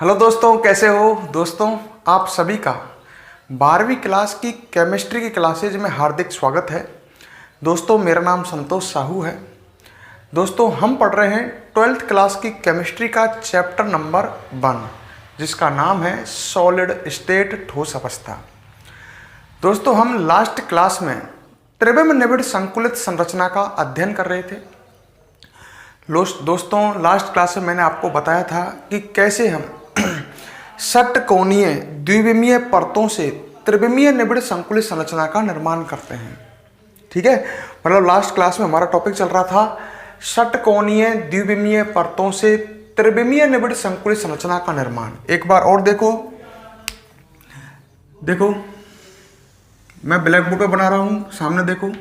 Hello दोस्तों, कैसे हो दोस्तों। आप सभी का 12वीं क्लास की केमिस्ट्री की क्लासेज में हार्दिक स्वागत है। दोस्तों, मेरा नाम संतोष साहू है। दोस्तों, हम पढ़ रहे हैं 12th क्लास की केमिस्ट्री का चैप्टर नंबर 1, जिसका नाम है सॉलिड स्टेट ठोस अवस्था। दोस्तों, हम लास्ट क्लास में त्रिविम निबिड़ संकुलित संरचना का अध्ययन कर रहे थे। दोस्तों, लास्ट क्लास में मैंने आपको बताया था कि कैसे हम षटकोणीय द्विविमीय परतों से त्रिविमीय निबिड़ संकुलित संरचना का निर्माण करते हैं। ठीक है, मतलब लास्ट क्लास में हमारा टॉपिक चल रहा था षटकोणीय द्विविमीय परतों से त्रिविमीय निबिड़ संकुलित संरचना का निर्माण। एक बार और देखो मैं ब्लैक बोर्ड पे बना रहा हूं, सामने देखो।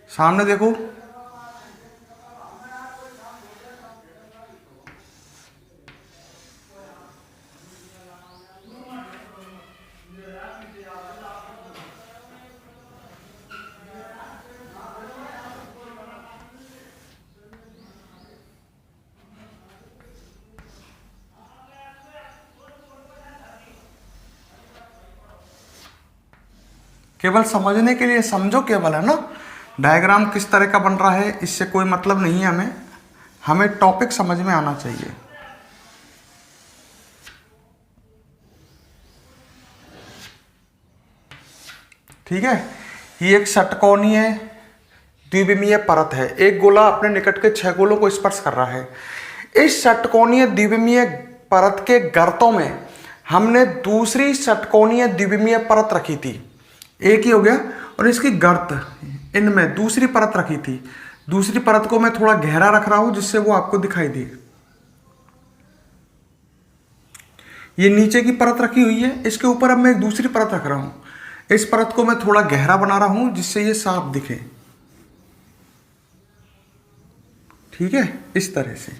सामने देखो। केवल समझने के लिए समझो, केवल, है ना। डायग्राम किस तरह का बन रहा है इससे कोई मतलब नहीं है, हमें टॉपिक समझ में आना चाहिए। ठीक है, ये एक षटकोणीय द्विविमीय परत है। एक गोला अपने निकट के 6 गोलों को स्पर्श कर रहा है। इस षटकोणीय द्विविमीय परत के गर्तों में हमने दूसरी षटकोणीय द्विविमीय परत रखी थी। एक ही हो गया, और इसकी गर्त इनमें दूसरी परत रखी थी। दूसरी परत को मैं थोड़ा गहरा रख रहा हूं जिससे वो आपको दिखाई दे। ये नीचे की परत रखी हुई है, इसके ऊपर अब मैं एक दूसरी परत रख रहा हूं। इस परत को मैं थोड़ा गहरा बना रहा हूं जिससे ये साफ दिखे। ठीक है, इस तरह से,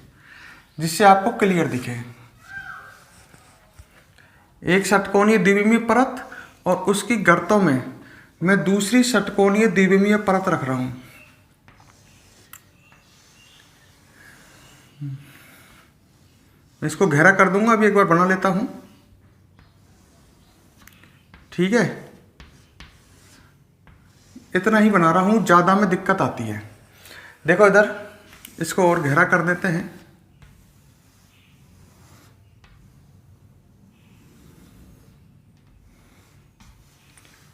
जिससे आपको क्लियर दिखे। एक षटकोणीय द्विविमीय परत और उसकी गर्तों में मैं दूसरी षटकोणीय द्विविमीय परत रख रहा हूं। मैं इसको गहरा कर दूंगा, अभी एक बार बना लेता हूं। ठीक है, इतना ही बना रहा हूं, ज्यादा में दिक्कत आती है। देखो इधर, इसको और गहरा कर देते हैं।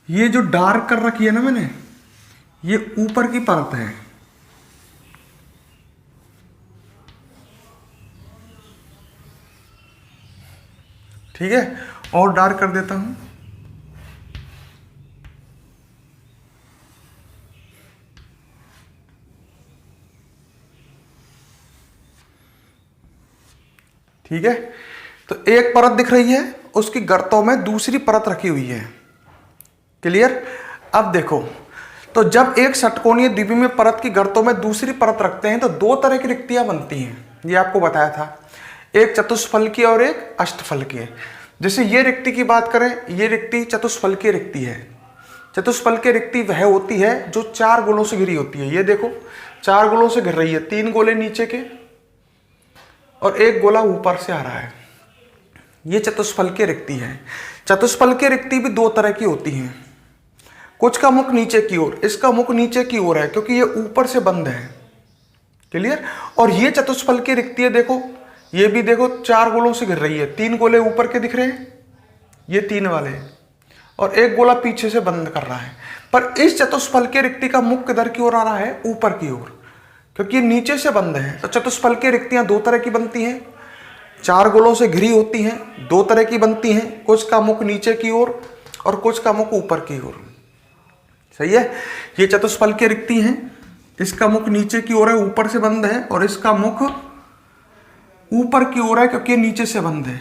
ये जो डार्क कर रखी है ना मैंने, ये ऊपर की परत है। ठीक है, और डार्क कर देता हूं। ठीक है, तो एक परत दिख रही है, उसकी गर्तों में दूसरी परत रखी हुई है। क्लियर। अब देखो, तो जब एक षटकोणीय द्विविमीय परत की गर्तों में दूसरी परत रखते हैं तो दो तरह की रिक्तियां बनती हैं। ये आपको बताया था, एक चतुष्फलकीय और एक अष्टफलकीय। जैसे ये रिक्ति की बात करें, ये रिक्ति चतुष्फलकीय रिक्ति है। चतुष्फलकीय रिक्ति वह होती है जो 4 गोलों से घिरी होती है। ये देखो, 4 गोलों से घिर रही है, 3 गोले नीचे के और 1 गोला ऊपर से आ रहा है। ये चतुष्फलकीय रिक्ति है। चतुष्फलकीय रिक्ति भी 2 तरह की होती हैं। कुछ का मुख नीचे की ओर, इसका मुख नीचे की ओर है क्योंकि ये ऊपर से बंद है। क्लियर। और ये चतुष्फलकीय रिक्ति है, देखो, ये भी देखो 4 गोलों से घिर रही है। 3 गोले ऊपर के दिख रहे हैं, ये 3 वाले, और 1 गोला पीछे से बंद कर रहा है। पर इस चतुष्फलकीय रिक्ति का मुख किधर की ओर आ रहा है? ऊपर की ओर, क्योंकि नीचे से बंद है। तो चतुष्फलकीय रिक्तियां 2 तरह की बनती हैं। 4 गोलों से घिरी होती हैं, 2 तरह की बनती हैं। कुछ का मुख नीचे की ओर और कुछ का मुख ऊपर की ओर। सही है। ये चतुष्फलकीय रिक्ति है, इसका मुख नीचे की ओर है, ऊपर से बंद है, और इसका मुख ऊपर की ओर है क्योंकि नीचे से बंद है।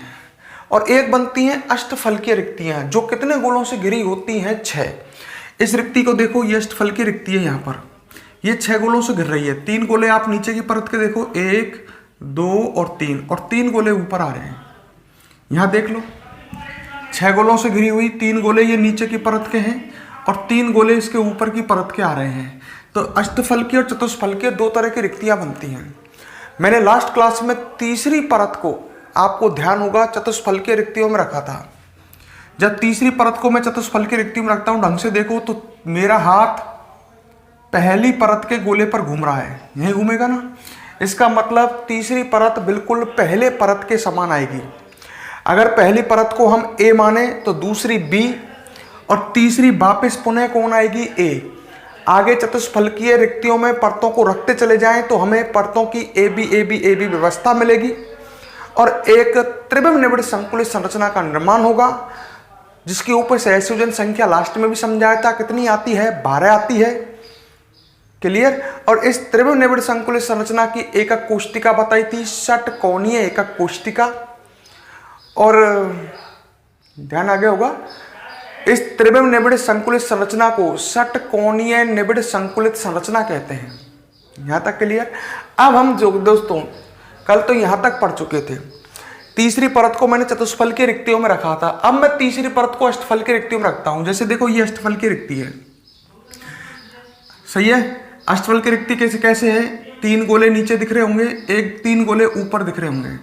और एक बनती है अष्टफलकीय रिक्तियां, जो कितने गोलों से घिरी होती हैं? 6। इस रिक्ति को देखो, ये अष्टफलकीय रिक्ति है। यहाँ पर ये 6 गोलों से घिर रही है। 3 गोले आप नीचे की परत के देखो, 1, 2 और 3 गोले ऊपर आ रहे हैं। यहां देख लो, 6 गोलों से घिरी हुई, 3 गोले ये नीचे की परत के हैं और 3 गोले इसके ऊपर की परत के आ रहे हैं। तो अष्टफलकीय और चतुष्फलकीय 2 तरह की रिक्तियां बनती हैं। मैंने लास्ट क्लास में तीसरी परत को, आपको ध्यान होगा, चतुष्फलकीय रिक्तियों में रखा था। जब तीसरी परत को मैं चतुष्फलकीय रिक्ति में रखता हूं, ढंग से देखो तो मेरा हाथ पहली परत के गोले पर घूम रहा है, यही घूमेगा ना। इसका मतलब तीसरी परत बिल्कुल पहले परत के समान आएगी। अगर पहली परत को हम ए माने तो दूसरी बी और तीसरी वापस पुनः कौन आएगी, ए। आगे चतुष्फलकीय रिक्तियों में परतों को रखते चले जाएं तो हमें परतों की ए बी व्यवस्था मिलेगी और एक त्रिविम निबिड़ संकुलित संरचना का निर्माण होगा, जिसके ऊपर सहसंयोजन संख्या लास्ट में भी समझाया था कितनी आती है, 12 आती है। क्लियर। और इस त्रिविम निबिड़ संकुलित संरचना की एकक कोष्टिका बताई थी, षटकोणीय एकक कोष्टिका। और ध्यान आ गया होगा, इस त्रिविम निबिड़ संकुलित संरचना को षटकोणीय निबिड़ संकुलित संरचना कहते हैं। यहां तक क्लियर। अब हम जो दोस्तों कल तो यहां तक पढ़ चुके थे, तीसरी परत को मैंने चतुष्फलकीय रिक्तियों में रखा था। अब मैं तीसरी परत को अष्टफलकीय रिक्तियों में रखता हूं। जैसे देखो ये अष्टफलकीय रिक्ति है, सही है। अष्टफलकीय रिक्ति कैसे है, 3 गोले नीचे दिख रहे होंगे, 3 गोले ऊपर दिख रहे होंगे।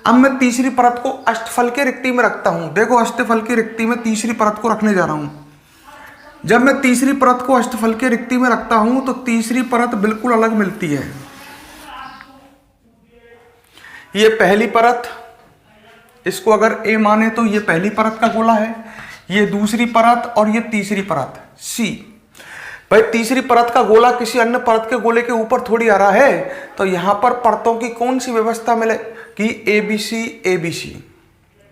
अब मैं तीसरी परत को अष्टफलकीय रिक्ति में रखता हूं। देखो अष्टफलकीय रिक्ति में तीसरी परत को रखने जा रहा हूं। जब मैं तीसरी परत को अष्टफलकीय रिक्ति में रखता हूं तो तीसरी परत बिल्कुल अलग मिलती है। ये पहली परत, इसको अगर ए माने तो ये पहली परत का गोला है, ये दूसरी परत और ये तीसरी परत सी। भाई तीसरी परत का गोला किसी अन्य परत के गोले के ऊपर थोड़ी आ रहा है, तो यहां पर परतों की कौन सी व्यवस्था मिले कि ए बी सी।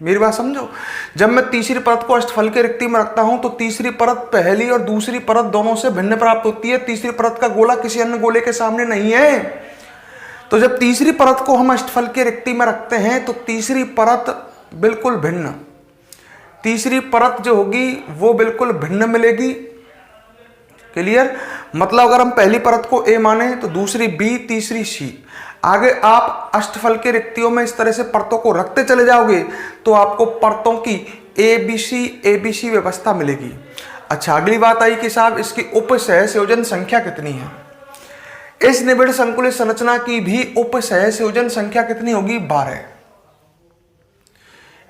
मेरी बात समझो। जब मैं तीसरी परत को अष्टफलकीय रिक्ति में रखता हूं तो तीसरी परत पहली और दूसरी परत दोनों से भिन्न प्राप्त होती है। तीसरी परत का गोला किसी अन्य गोले के सामने नहीं है। तो जब तीसरी परत को हम अष्टफलकीय रिक्ति में रखते हैं तो तीसरी परत बिल्कुल भिन्न, तीसरी परत जो होगी वो बिल्कुल भिन्न मिलेगी। क्लियर। मतलब अगर हम पहली परत को ए माने तो दूसरी बी, तीसरी सी। आगे आप अष्टफलकीय रिक्तियों में इस तरह से परतों को रखते चले जाओगे तो आपको परतों की ए बी सी व्यवस्था मिलेगी। अच्छा, अगली बात आई कि साहब इसकी उपसहसंयोजन संख्या कितनी है। इस निबिड़ संकुलित संरचना की भी उपसहसंयोजन संख्या कितनी होगी, 12।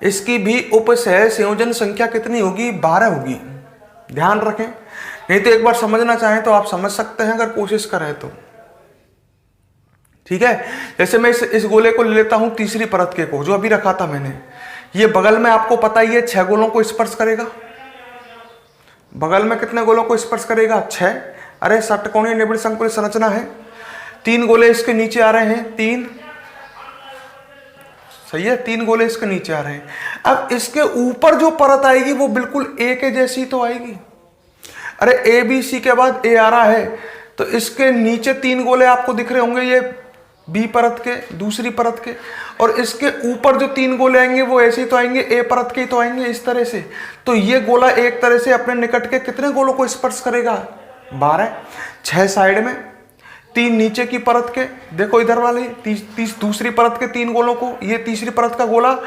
इसकी भी उपसहसंयोजन संख्या कितनी होगी, 12 होगी। ध्यान रखें, नहीं तो एक बार समझना चाहें तो आप समझ सकते हैं अगर कोशिश करें तो। ठीक है। जैसे मैं इस गोले को ले लेता हूं, तीसरी परत के को जो अभी रखा था मैंने, ये बगल में आपको पता ही है 6 गोलों को स्पर्श करेगा। बगल में कितने गोलों को स्पर्श करेगा, 6। अरे षटकोणीय निबिड़ संकुलित संरचना है, 3 गोले इसके नीचे आ रहे हैं, 3। सही है, 3 गोले इसके नीचे आ रहे हैं। अब इसके ऊपर जो परत आएगी वो बिल्कुल ए के जैसी तो आएगी। अरे ए बी सी के बाद ए आ रहा है तो इसके नीचे 3 गोले आपको दिख रहे होंगे, ये बी परत के, दूसरी परत के, और इसके ऊपर जो 3 गोले आएंगे वो ऐसे ही तो आएंगे, ए परत के ही तो आएंगे, इस तरह से। तो ये गोला एक तरह से अपने निकट के कितने गोलों को स्पर्श करेगा, 12। 6 साइड में, 3 नीचे की परत के, देखो इधर वाले दूसरी परत के 3 गोलों को, ये तीसरी परत का गोला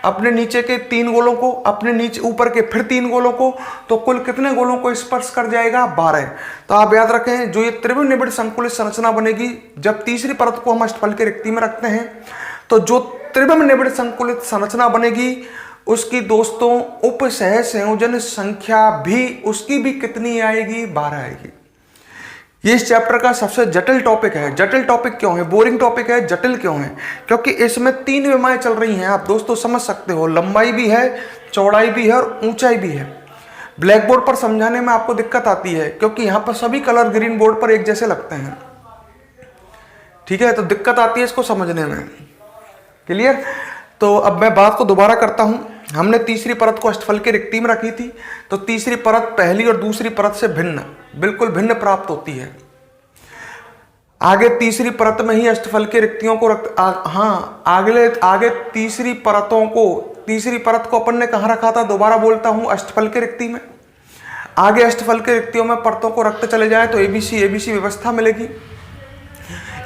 अपने नीचे के 3 गोलों को, अपने नीचे ऊपर के फिर 3 गोलों को, तो कुल कितने गोलों को स्पर्श कर जाएगा, 12। तो आप याद रखें, जो ये त्रिविम निबिड़ संकुलित संरचना बनेगी, जब तीसरी परत को हम अष्टफलकीय रिक्ति में रखते हैं तो जो त्रिविम निबिड़ संकुलित संरचना बनेगी उसकी दोस्तों उपसहसंयोजन संख्या भी उसकी भी कितनी आएगी, 12 आएगी। ये इस चैप्टर का सबसे जटिल टॉपिक है। जटिल टॉपिक क्यों है, बोरिंग टॉपिक है, जटिल क्यों है, क्योंकि इसमें 3 विमाएं चल रही हैं। आप दोस्तों समझ सकते हो, लंबाई भी है, चौड़ाई भी है और ऊंचाई भी है। ब्लैक बोर्ड पर समझाने में आपको दिक्कत आती है क्योंकि यहाँ पर सभी कलर ग्रीन बोर्ड पर एक जैसे लगते हैं। ठीक है, तो दिक्कत आती है इसको समझने में। क्लियर। तो अब मैं बात को दोबारा करता हूं। हमने तीसरी परत को अष्टफलकीय रिक्ति में रखी थी, तो तीसरी परत पहली और दूसरी परत से भिन्न, बिल्कुल भिन्न प्राप्त होती है। आगे तीसरी परत में ही अष्टफलकीय रिक्तियों को आगे तीसरी परत को अपन ने कहां रखा था, दोबारा बोलता हूं, अष्टफलकीय रिक्ति में। आगे अष्टफलकीय रिक्तियों में परतों को रखते चले जाए तो एबीसी व्यवस्था मिलेगी।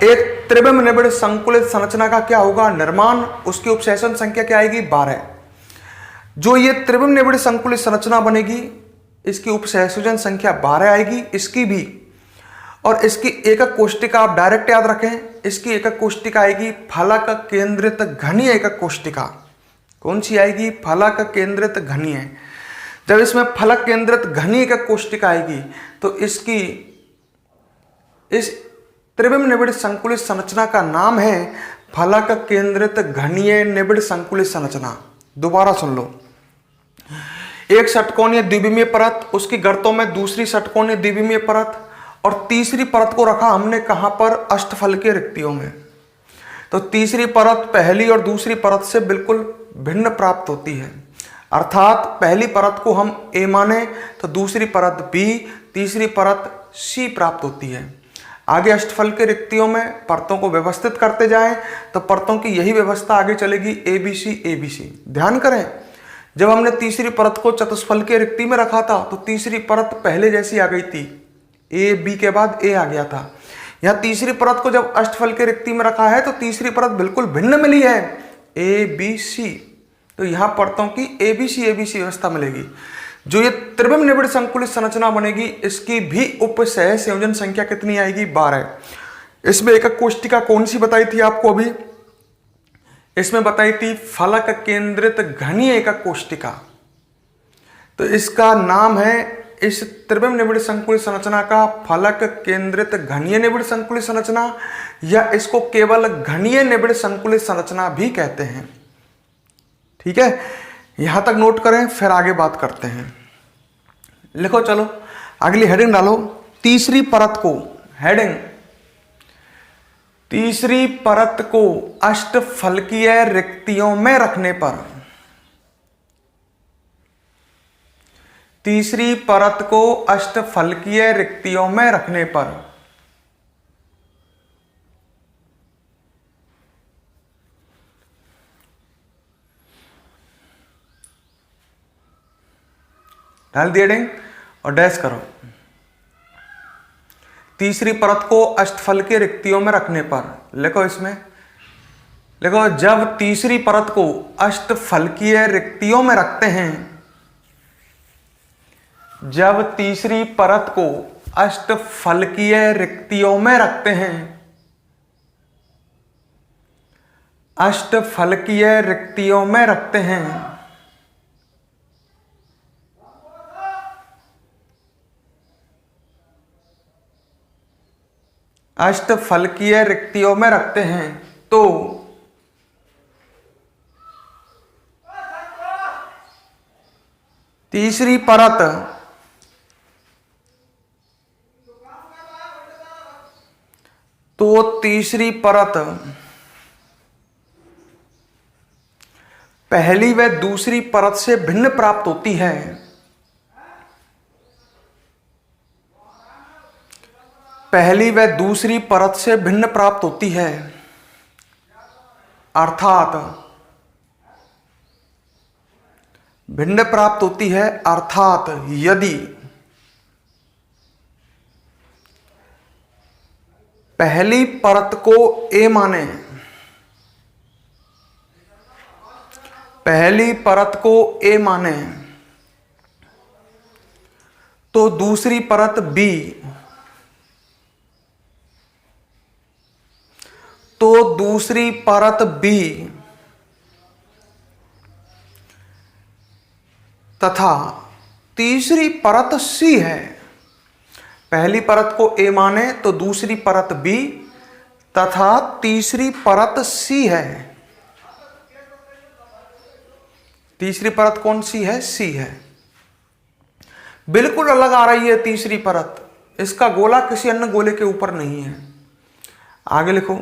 एक त्रिविम निबिड़ संकुलित संरचना का क्या होगा, निर्माण, उसकी उपसहसंयोजन संख्या क्या आएगी, 12। जो ये त्रिविम निबिड़ संकुलित संरचना बनेगी, इसकी उपसहसंयोजन संख्या 12 आएगी, इसकी भी। और इसकी एकक कोष्टिका आप डायरेक्ट याद रखें, इसकी एकक कोष्टिका आएगी फलक केंद्रित घनीय एकक कोष्टिका। कौन सी आएगी? फलक केंद्रित घनीय। जब इसमें फलक केंद्रित घनीय एकक कोष्टिका आएगी तो इसकी इस त्रिविम निबिड़ संकुलित संरचना का नाम है फलक केंद्रित घनीय निबिड़ संकुलित संरचना। दोबारा सुन लो, एक षटकोणीय द्विविमीय परत, उसकी गर्तों में दूसरी षटकोणीय द्विविमीय परत, और तीसरी परत को रखा हमने कहां पर? अष्टफलकीय रिक्तियों में। तो तीसरी परत पहली और दूसरी परत से बिल्कुल भिन्न प्राप्त होती है, अर्थात पहली परत को हम ए माने तो दूसरी परत बी, तीसरी परत सी प्राप्त होती है। आगे अष्टफलकीय रिक्तियों में परतों को व्यवस्थित करते जाएं तो परतों की यही व्यवस्था आगे चलेगी, A B C A B C. ध्यान करें, जब हमने तीसरी परत को चतुष्फलकीय रिक्ति में रखा था तो तीसरी परत पहले जैसी आ गई थी, ए बी के बाद ए आ गया था। यहां तीसरी परत को जब अष्टफलकीय रिक्ति में रखा है तो तीसरी परत बिल्कुल भिन्न मिली है, ए बी सी। तो यहां परतों की ए बी सी व्यवस्था मिलेगी। जो ये त्रिविम निबिड़ संकुलित संरचना बनेगी, इसकी भी उपसह संयोजन संख्या कितनी आएगी? 12। इसमें एकक कोष्टिका कौन सी बताई थी आपको अभी? इसमें बताई थी फलक केंद्रित घनीय एकक कोष्टिका। तो इसका नाम है, इस त्रिविम निबिड़ संकुलित संरचना का, फलक केंद्रित घनीय निबिड़ संकुलित संरचना, या इसको केवल घनीय निबिड़ संकुलित संरचना भी कहते हैं। ठीक है, यहां तक नोट करें, फिर आगे बात करते हैं। लिखो, चलो अगली हेडिंग डालो। तीसरी परत को, हेडिंग, तीसरी परत को अष्टफलकीय रिक्तियों में रखने पर, तीसरी परत को अष्टफलकीय रिक्तियों में रखने पर डाल दिए हेडिंग और डैश करो। तीसरी परत को अष्टफलकीय रिक्तियों में रखने पर, लिखो इसमें, लिखो, जब तीसरी परत को अष्टफलकीय रिक्तियों में रखते हैं, जब तीसरी परत को अष्टफलकीय रिक्तियों में रखते हैं, अष्टफलकीय रिक्तियों में रखते हैं, अष्टफलकीय रिक्तियों में रखते हैं, तो तीसरी परत पहली व दूसरी परत से भिन्न प्राप्त होती है। पहली व दूसरी परत से भिन्न प्राप्त होती है, अर्थात भिन्न प्राप्त होती है, अर्थात यदि पहली परत को ए माने, पहली परत को ए माने, तो दूसरी परत बी, तो दूसरी परत बी तथा तीसरी परत सी है। पहली परत को ए माने तो दूसरी परत बी तथा तीसरी परत सी है। तीसरी परत कौन सी है? सी है। बिल्कुल अलग आ रही है तीसरी परत, इसका गोला किसी अन्य गोले के ऊपर नहीं है। आगे लिखो,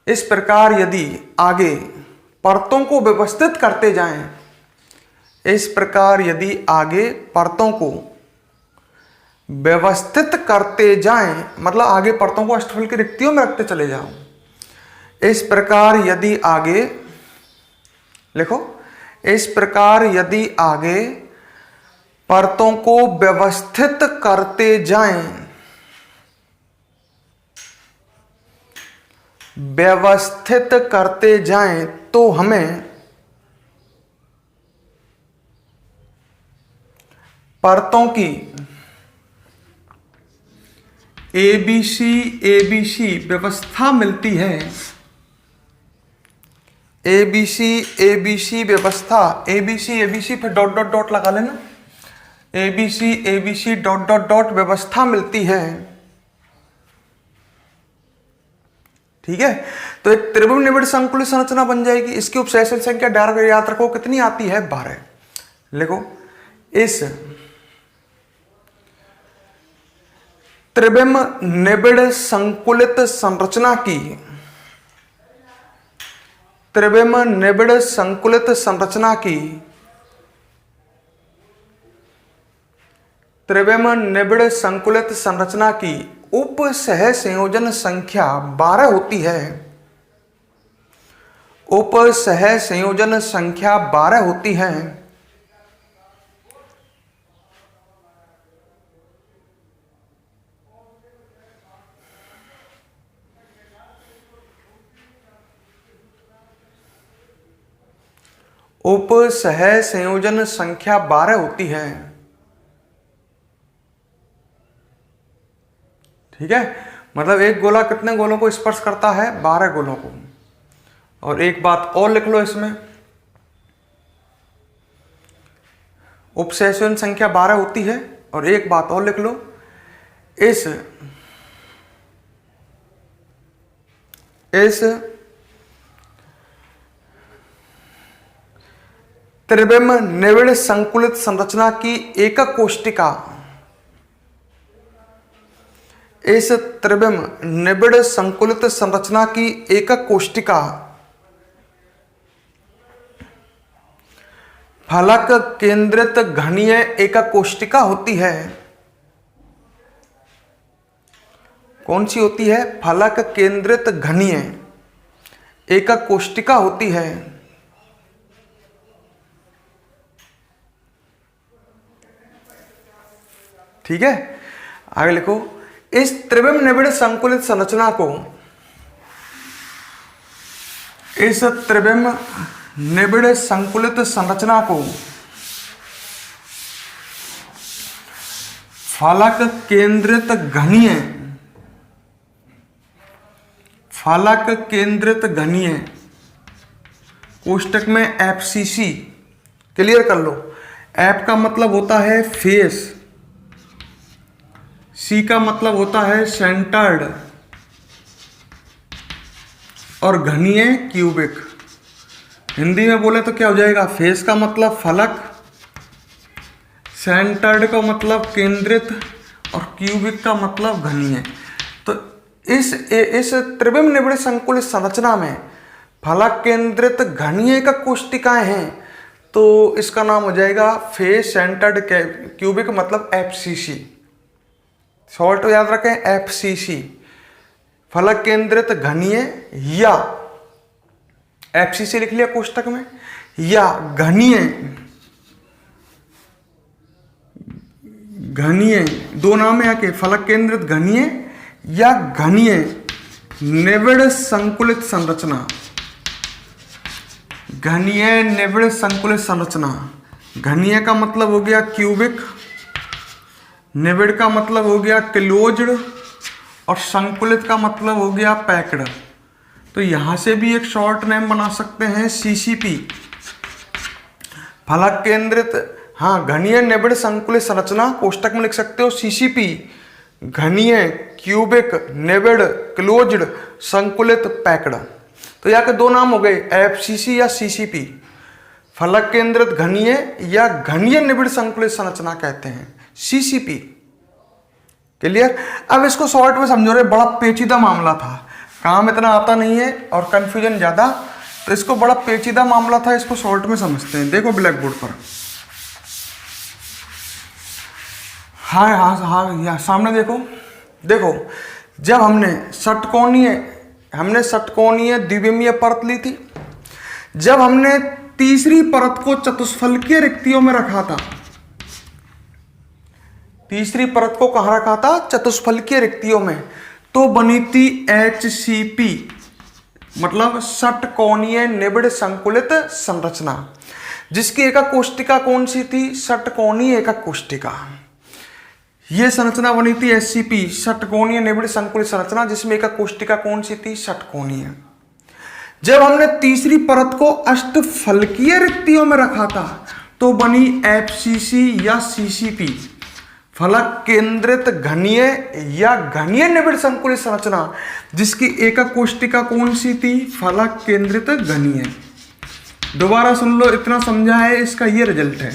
इस प्रकार यदि आगे परतों को व्यवस्थित करते जाएं, इस प्रकार यदि आगे परतों को व्यवस्थित करते जाएं, मतलब आगे परतों को अष्टफल की रिक्तियों में रखते चले जाओ। इस प्रकार यदि आगे, लिखो, इस प्रकार यदि आगे परतों को व्यवस्थित करते जाएं, व्यवस्थित करते जाएं, तो हमें परतों की एबीसी व्यवस्था मिलती है। एबीसी व्यवस्था, एबीसी फिर डॉट डॉट डॉट लगा लेना। एबीसी डॉट डॉट डॉट व्यवस्था मिलती है। ठीक है, तो एक त्रिभुज निबिड़ संकुलित संरचना बन जाएगी। इसकी उपसेशन संख्या डायरेक्ट याद रखो कितनी आती है, 12। लिखो, इस त्रिविम निबिड़ संकुलित संरचना की, त्रिविम निबिड़ संकुलित संरचना की, त्रिविम निबिड़ संकुलित संरचना की उप सह संयोजन संख्या 12 होती है। उप सह संयोजन संख्या 12 होती है। उप सह संयोजन संख्या 12 होती है। ठीक है, मतलब एक गोला कितने गोलों को स्पर्श करता है, 12 गोलों को। और एक बात और लिख लो इसमें, उपसंयोजन संख्या 12 होती है। और एक बात और लिख लो, इस त्रिविम निबिड़ संकुलित संरचना की एकक कोष्टिका, इस त्रिविम निबिड़ संकुलित संरचना की एकक कोष्टिका फलक केंद्रित घनीय एकक कोष्टिका होती है। कौन सी होती है? फलक केंद्रित घनीय एकक कोष्टिका होती है। ठीक है, आगे लिखो, इस त्रिविम निबिड़ संकुलित संरचना को, इस त्रिविम निबिड़ संकुलित संरचना को फलक केंद्रित घनीय, फलक केंद्रित घनीय कोष्टक में एफसीसी, क्लियर कर लो। एफ का मतलब होता है फेस, सी का मतलब होता है सेंटर्ड, और घनीय क्यूबिक। हिंदी में बोले तो क्या हो जाएगा? फेस का मतलब फलक, सेंटर्ड का मतलब केंद्रित, और क्यूबिक का मतलब घनीय। तो इस त्रिविम निबिड़ संकुलित संरचना में फलक केंद्रित घनीय का कोष्टिकाएं हैं, तो इसका नाम हो जाएगा फेस सेंटर्ड क्यूबिक, मतलब एफसीसी। शॉर्ट याद रखें, एफसीसी, फलक केंद्रित घनीय, या एफसीसी लिख लिया कोष्टक में, या घनीय, घनीय दो नाम है के, फलक केंद्रित घनीय या घनीय निबिड़ संकुलित संरचना, घनीय निबिड़ संकुलित संरचना। घनीय का मतलब हो गया क्यूबिक, निबिड़ का मतलब हो गया क्लोज्ड, और संकुलित का मतलब हो गया पैक्ड। तो यहां से भी एक शॉर्ट नेम बना सकते हैं, सीसीपी, फलक केंद्रित, हाँ, घनीय निबिड़ संकुलित संरचना कोष्टक में लिख सकते हो सीसीपी, घनीय क्यूबिक निबिड़ क्लोज्ड संकुलित पैक्ड। तो यहाँ के दो नाम हो गए, एफसीसी या सीसीपी, फलक केंद्रित घनीय या घनीय निबिड़ संकुलित संरचना कहते हैं, सीसीपी। क्लियर? अब इसको शॉर्ट में समझो रे, बड़ा पेचीदा मामला था, काम इतना आता नहीं है और कंफ्यूजन ज्यादा, तो इसको बड़ा पेचीदा मामला था, इसको शॉर्ट में समझते हैं। देखो ब्लैक बोर्ड पर, हाँ हाँ हाँ, यहाँ सामने देखो, देखो जब हमने षटकोणीय द्विविमीय परत ली थी, जब हमने तीसरी परत को चतुष्फलकीय रिक्तियों में रखा था, तीसरी परत को कहां रखा था? चतुष्फलकीय रिक्तियों में, तो बनी थी HCP, मतलब षटकोणीय निबिड़ संकुलित संरचना। जिसकी एकक कोष्टिका कौन सी थी? षटकोणीय एकक कोष्टिका। ये संरचना बनी थी एससीपी, षटकोणीय निबिड़ संकुलित संरचना, जिसमें एकक कोष्टिका कौन सी थी? षटकोणीय। जब हमने तीसरी परत को अष्टफलकीय रिक्तियों में रखा था तो बनी एफसीसी या सीसीपी, फलक केंद्रित घनीय या घनीय निबिड़ संकुलित संरचना, जिसकी एकक कोष्टिका कौन सी थी? फलक केंद्रित घनीय। दोबारा सुन लो, इतना समझा है, इसका ये रिजल्ट है।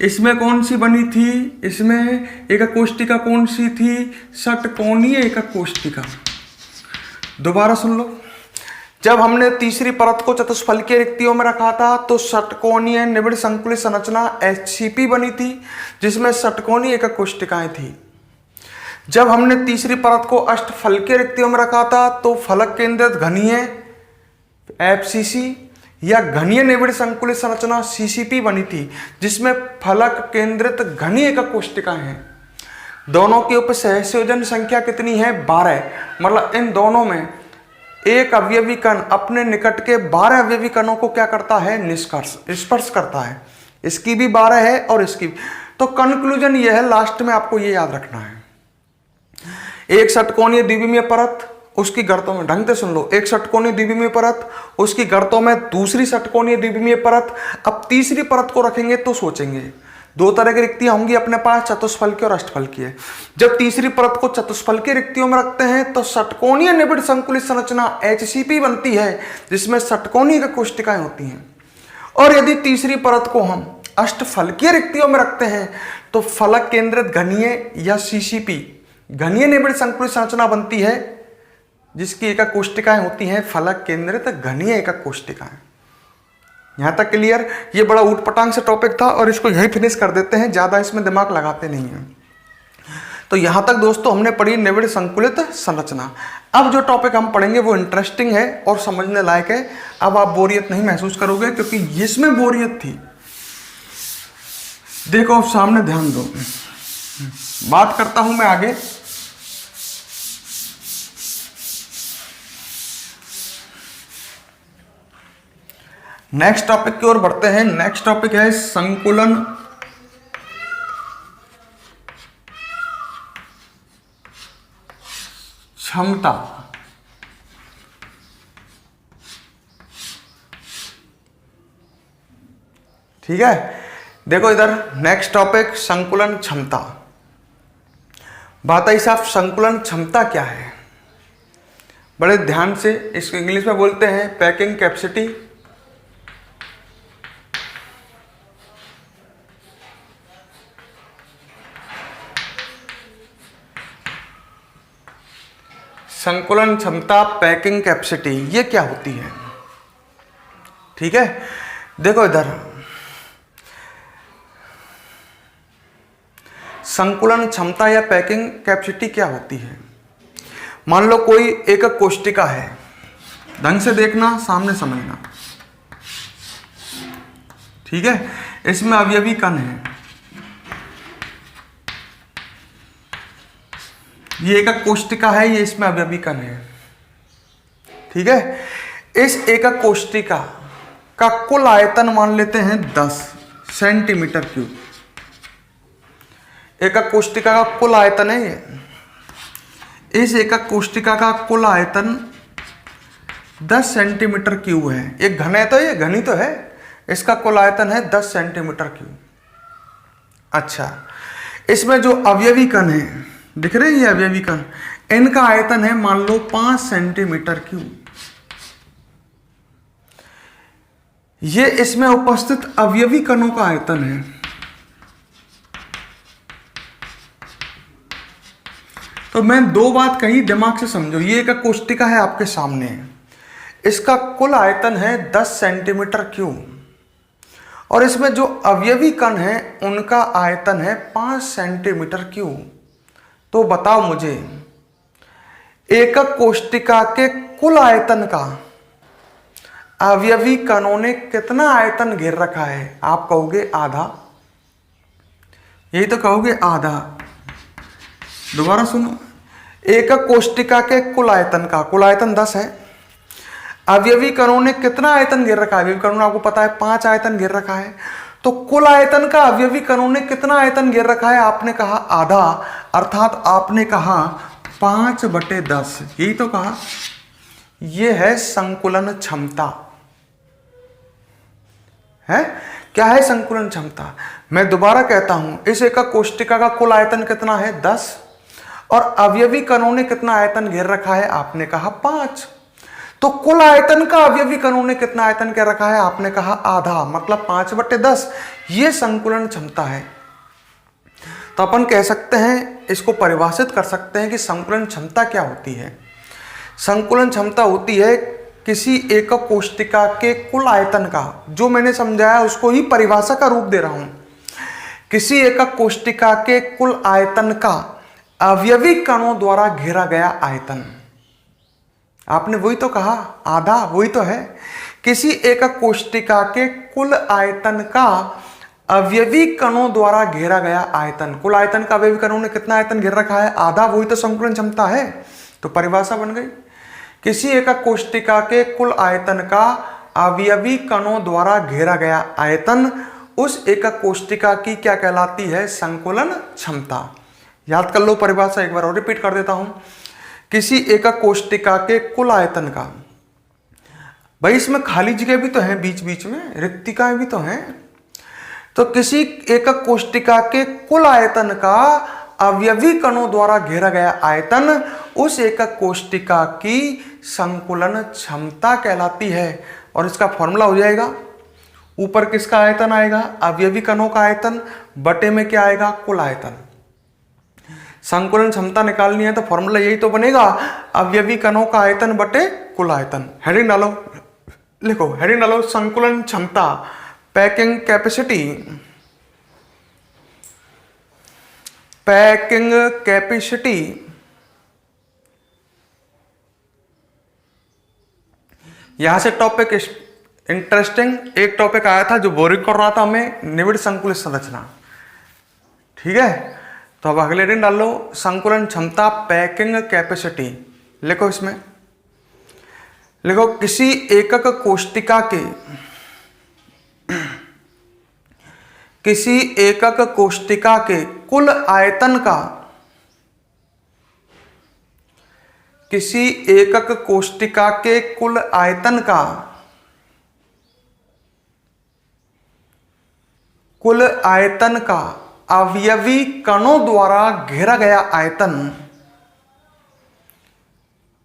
इसमें कौन सी बनी थी? इसमें एकक कोष्टिका कौन सी थी? षटकोणीय एकक कोष्टिका। दोबारा सुन लो, जब हमने तीसरी परत को चतुष्फलकीय रिक्तियों में रखा था तो षटकोणीय निबिड़ संकुलित संरचना एचसीपी बनी थी, जिसमें षटकोणीय एकक कोष्टिकाएं थी। जब हमने तीसरी परत को अष्टफलकीय रिक्तियों में रखा था तो फलक केंद्रित घनीय एफसीसी या घनीय निबिड़ संकुलित संरचना सीसीपी बनी थी, जिसमें फलक केंद्रित घनीय एकक कोष्टिकाएं हैं। दोनों की उपसहसंयोजन संख्या कितनी है? 12। मतलब इन दोनों में एक अवयवी कण अपने निकट के 12 अवयवी कणों को क्या करता है? स्पर्श करता है। इसकी भी 12 है और इसकी भी। तो कंक्लूजन यह है, लास्ट में आपको ये याद रखना है, एक षटकोणीय द्विविमीय परत, उसकी गर्तों में, ढंग से सुन लो, एक षटकोणीय द्विविमीय परत, उसकी गर्तों में दूसरी षटकोणीय द्विविमीय परत। अब तीसरी परत को रखेंगे तो सोचेंगे दो तरह की रिक्तियां होंगी अपने पास, चतुष्फलकीय और अष्टफलकीय। जब तीसरी परत को चतुष्फलकीय रिक्तियों में रखते हैं तो षटकोणीय निबिड़ संकुलित संरचना एचसीपी बनती है, जिसमें षटकोणीय कोष्टिकाएं होती हैं। और यदि तीसरी परत को हम अष्टफलकीय रिक्तियों में रखते हैं तो फलक केंद्रित घनीय या सीसीपी, घनीय निबिड़ संकुलित संरचना बनती है, जिसकी एकक कोष्टिकाएं होती हैं फलक केंद्रित घनीय एकक कोष्टिकाएं। यहां तक क्लियर? ये बड़ा ऊटपटांग से टॉपिक था और इसको यही फिनिश कर देते हैं, ज्यादा इसमें दिमाग लगाते नहीं हैं। तो यहां तक दोस्तों हमने पढ़ी निबिड़ संकुलित संरचना। अब जो टॉपिक हम पढ़ेंगे वो इंटरेस्टिंग है और समझने लायक है। अब आप बोरियत नहीं महसूस करोगे, क्योंकि इसमें बोरियत थी। देखो अब सामने ध्यान दो, बात करता हूं मैं आगे। नेक्स्ट टॉपिक की ओर बढ़ते हैं। नेक्स्ट टॉपिक है संकुलन क्षमता। ठीक है, देखो इधर नेक्स्ट टॉपिक संकुलन क्षमता। बात आई साहब, संकुलन क्षमता क्या है? बड़े ध्यान से, इसको इंग्लिश में बोलते हैं पैकिंग कैपेसिटी। संकुलन क्षमता, पैकिंग कैपेसिटी, ये क्या होती है? ठीक है, देखो इधर संकुलन क्षमता या पैकिंग कैपेसिटी क्या होती है। मान लो कोई एकक कोष्टिका है, ढंग से देखना, सामने समझना। ठीक है, इसमें अवयवी कण है, ये एकक कोष्टिका है, ये इसमें अवयवी कण है। ठीक है, इस एकक कोष्टिका का कुल आयतन मान लेते हैं 10 सेंटीमीटर क्यूब। एकक कोष्टिका का कुल आयतन है ये। इस एकक कोष्टिका का कुल आयतन 10 सेंटीमीटर क्यूब है। एक घन है तो ये घनी तो है, इसका कुल आयतन है 10 सेंटीमीटर क्यूब। अच्छा, इसमें जो अवयवी कण है, दिख रहे हैं ये अवयवी कण, इनका आयतन है मान लो 5 सेंटीमीटर क्यूब। ये इसमें उपस्थित अवयवी कणों का आयतन है। तो मैं दो बात कही, दिमाग से समझो। ये एक कोष्टिका है आपके सामने, इसका कुल आयतन है 10 सेंटीमीटर क्यूब, और इसमें जो अवयवी कण है उनका आयतन है 5 सेंटीमीटर क्यूब। तो बताओ मुझे, एकक कोष्टिका के कुल आयतन का अवयवी कणों ने कितना आयतन घेर रखा है? आप कहोगे आधा, यही तो कहोगे आधा। दोबारा सुनो, एकक कोष्टिका के कुल आयतन का, कुल आयतन 10 है, अवयवी कणों ने कितना आयतन घेर रखा है? अवयवी कणों ने आपको पता है 5 आयतन घेर रखा है। तो कुल आयतन का अवयवी कणों ने कितना आयतन घेर रखा है? आपने कहा आधा, अर्थात आपने कहा 5/10। यही तो कहा। यह है संकुलन क्षमता। है क्या है संकुलन क्षमता? मैं दोबारा कहता हूं, इस एकक कोष्टिका का कुल आयतन कितना है? 10। और अवयवी कणों ने कितना आयतन घेर रखा है? आपने कहा 5। तो कुल आयतन का अवयवी कणों ने कितना आयतन घेर रखा है? आपने कहा आधा, मतलब 5/10। ये संकुलन क्षमता है। तो अपन कह सकते हैं, इसको परिभाषित कर सकते हैं कि संकुलन क्षमता क्या होती है। संकुलन क्षमता होती है किसी एकक कोष्टिका के कुल आयतन का, जो मैंने समझाया उसको ही परिभाषा का रूप दे रहा हूं, किसी एकक कोष्टिका के कुल आयतन का अवयवी कणों द्वारा घेरा गया आयतन। आपने वही तो कहा, आधा, वही तो है। किसी एकक कोष्टिका के कुल आयतन का अवयवी कणों द्वारा घेरा गया आयतन। कुल आयतन का अवयवी कणों ने कितना आयतन घेर रखा है? आधा, वही तो संकुलन क्षमता है। तो परिभाषा बन गई, किसी एकक कोष्टिका के कुल आयतन का अवयवी कणों द्वारा घेरा गया आयतन उस एकक कोष्टिका की क्या कहलाती है? संकुलन क्षमता। याद कर लो परिभाषा, एक बार और रिपीट कर देता हूं। किसी एकक कोष्टिका के कुल आयतन का, भाई इसमें खाली जगह भी तो है, बीच बीच में रिक्तिकाएं भी तो हैं। तो किसी एकक कोष्टिका के कुल आयतन का अवयवी कणों द्वारा घेरा गया आयतन उस एकक कोष्टिका की संकुलन क्षमता कहलाती है। और इसका फॉर्मूला हो जाएगा, ऊपर किसका आयतन आएगा? अवयवी कणों का आयतन, बटे में क्या आएगा? कुल आयतन। संकुलन क्षमता निकालनी है तो फॉर्मूला यही तो बनेगा, अवयवी कणों का आयतन बटे कुल आयतन। हेडिंग डालो, लिखो हेडिंग डालो, संकुलन क्षमता, पैकिंग कैपेसिटी। पैकिंग कैपेसिटी यहां से टॉपिक इंटरेस्टिंग एक टॉपिक आया था जो बोरिंग कर रहा था हमें, निविड़ संकुलित संरचना। ठीक है, तो अब अगले दिन डाल लो, संकुलन क्षमता पैकिंग कैपेसिटी। लिखो इसमें, लिखो किसी एकक कोष्टिका के, किसी एकक कोष्टिका के कुल आयतन का, किसी एकक कोष्टिका के कुल आयतन का, कुल आयतन का अवयवी कणों द्वारा घेरा गया आयतन,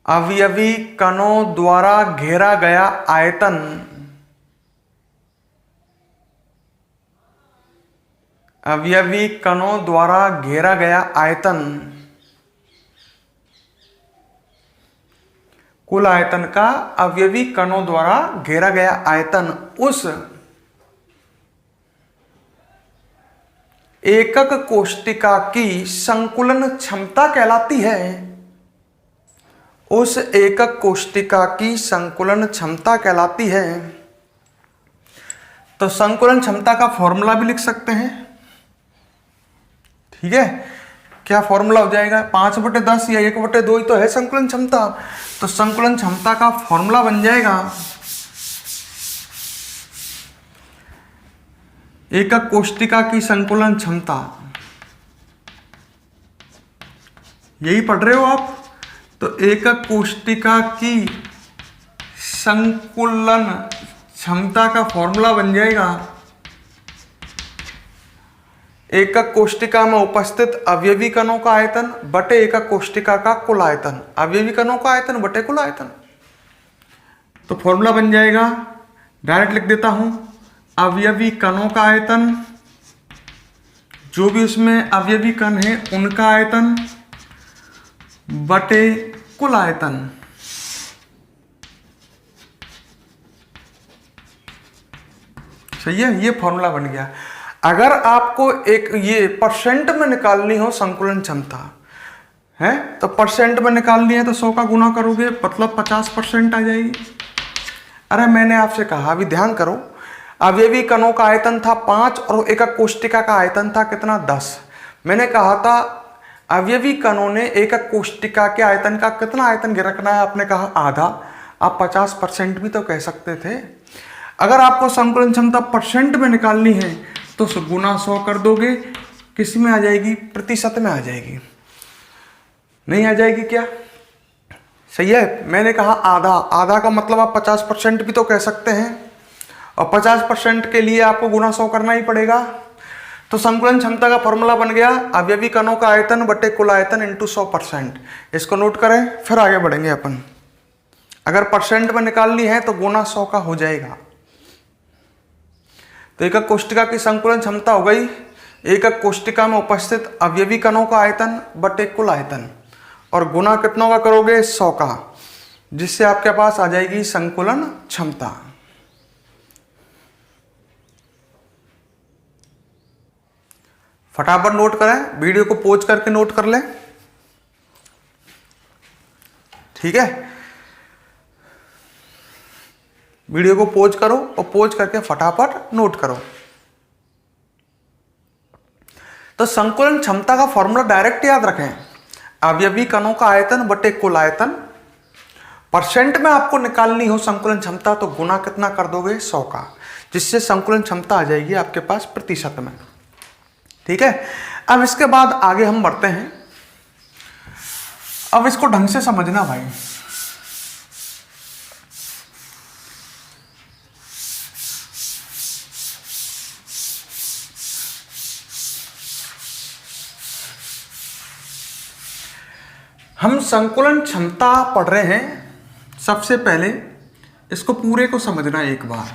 अवयवी कणों द्वारा घेरा गया आयतन अवयवी कणों द्वारा घेरा गया आयतन कुल आयतन का अवयवी कणों द्वारा घेरा गया आयतन उस एकक कोष्टिका की संकुलन क्षमता कहलाती है। उस एकक कोष्टिका की संकुलन क्षमता कहलाती है। तो संकुलन क्षमता का फॉर्मूला भी लिख सकते हैं। ठीक है, क्या फॉर्मूला हो जाएगा? 5/10 या 1/2 ही तो है संकुलन क्षमता। तो संकुलन क्षमता का फॉर्मूला बन जाएगा, एकक कोष्टिका की संकुलन क्षमता। यही पढ़ रहे हो आप? तो एकक कोष्टिका की संकुलन क्षमता का फॉर्मूला बन जाएगा, एकक कोष्टिका में उपस्थित अवयवी कणों का आयतन बटे एकक कोष्टिका का कुल आयतन, अवयवी कणों का आयतन बटे कुल आयतन। तो फॉर्मूला बन जाएगा, डायरेक्ट लिख देता हूं, अवयवी कणों का आयतन, जो भी उसमें अवयवी कण है उनका आयतन बटे कुल आयतन। सही है, ये फॉर्मूला बन गया। अगर आपको एक ये परसेंट में निकालनी हो संकुलन क्षमता है, तो परसेंट में निकालनी है तो 100 का गुना करोगे, मतलब 50% आ जाएगी। अरे मैंने आपसे कहा, अभी ध्यान करो, अवयवी कणों का आयतन था 5 और एकक कोष्टिका का आयतन था कितना? 10। मैंने कहा था अवयवी कणों ने एकक कोष्टिका के आयतन का कितना आयतन घेर रखना है? आपने कहा आधा, आप 50% भी तो कह सकते थे। अगर आपको संकुलन क्षमता परसेंट में निकालनी है तो गुना 100 कर दोगे, किस में आ जाएगी? प्रतिशत में आ जाएगी। नहीं आ जाएगी क्या? सही है। मैंने कहा आधा, आधा का मतलब आप 50% भी तो कह सकते हैं, और 50% के लिए आपको गुना 100 करना ही पड़ेगा। तो संकुलन क्षमता का फॉर्मूला बन गया अवयवी कणों का आयतन बटे कुल आयतन इंटू 100%। इसको नोट करें, फिर आगे बढ़ेंगे अपन। अगर परसेंट में निकालनी है तो गुना 100 का हो जाएगा। तो एकक कोष्टिका की संकुलन क्षमता हो गई एकक कोष्टिका में उपस्थित अवयवी कणों का आयतन बटे कुल आयतन, और गुना कितनों का करोगे? 100 का, जिससे आपके पास आ जाएगी संकुलन क्षमता। फटाफट नोट करें, वीडियो को पॉज करके नोट कर लें, ठीक है। वीडियो को पॉज करो और पॉज करके फटाफट नोट करो। तो संकुलन क्षमता का फॉर्मूला डायरेक्ट याद रखें, अवयवी कणों का आयतन बटे कुल आयतन। परसेंट में आपको निकालनी हो संकुलन क्षमता तो गुना कितना कर दोगे? 100 का, जिससे संकुलन क्षमता आ जाएगी आपके पास प्रतिशत में, ठीक है। अब इसके बाद आगे हम बढ़ते हैं। अब इसको ढंग से समझना भाई। हम संकुलन क्षमता पढ़ रहे हैं, सबसे पहले इसको पूरे को समझना एक बार।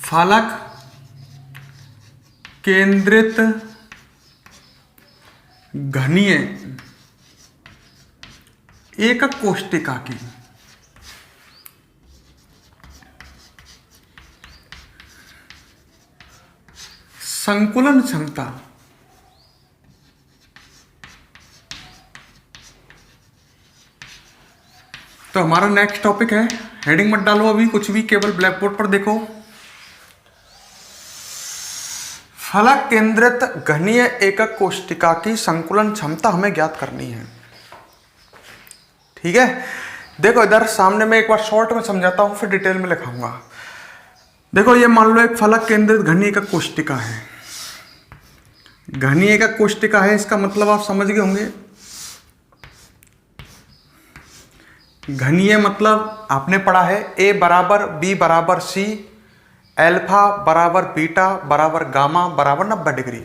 फलक केंद्रित घनीय एकक कोष्टिका की संकुलन क्षमता तो हमारा नेक्स्ट टॉपिक है। हेडिंग मत डालो अभी कुछ भी, केवल ब्लैक बोर्ड पर देखो। फलक केंद्रित घनीय एकक कोष्टिका की संकुलन क्षमता हमें ज्ञात करनी है, ठीक है। देखो इधर सामने में एक बार शॉर्ट में समझाता हूं, फिर डिटेल में लिखाऊंगा। देखो ये मान लो एक फलक केंद्रित घनीय एकक कोष्टिका है। घनीय एकक कोष्टिका है, इसका मतलब आप समझ गए होंगे। घनीय मतलब आपने पढ़ा है ए बराबर बी बराबर सी, एल्फा बराबर बीटा बराबर गामा बराबर 90 डिग्री।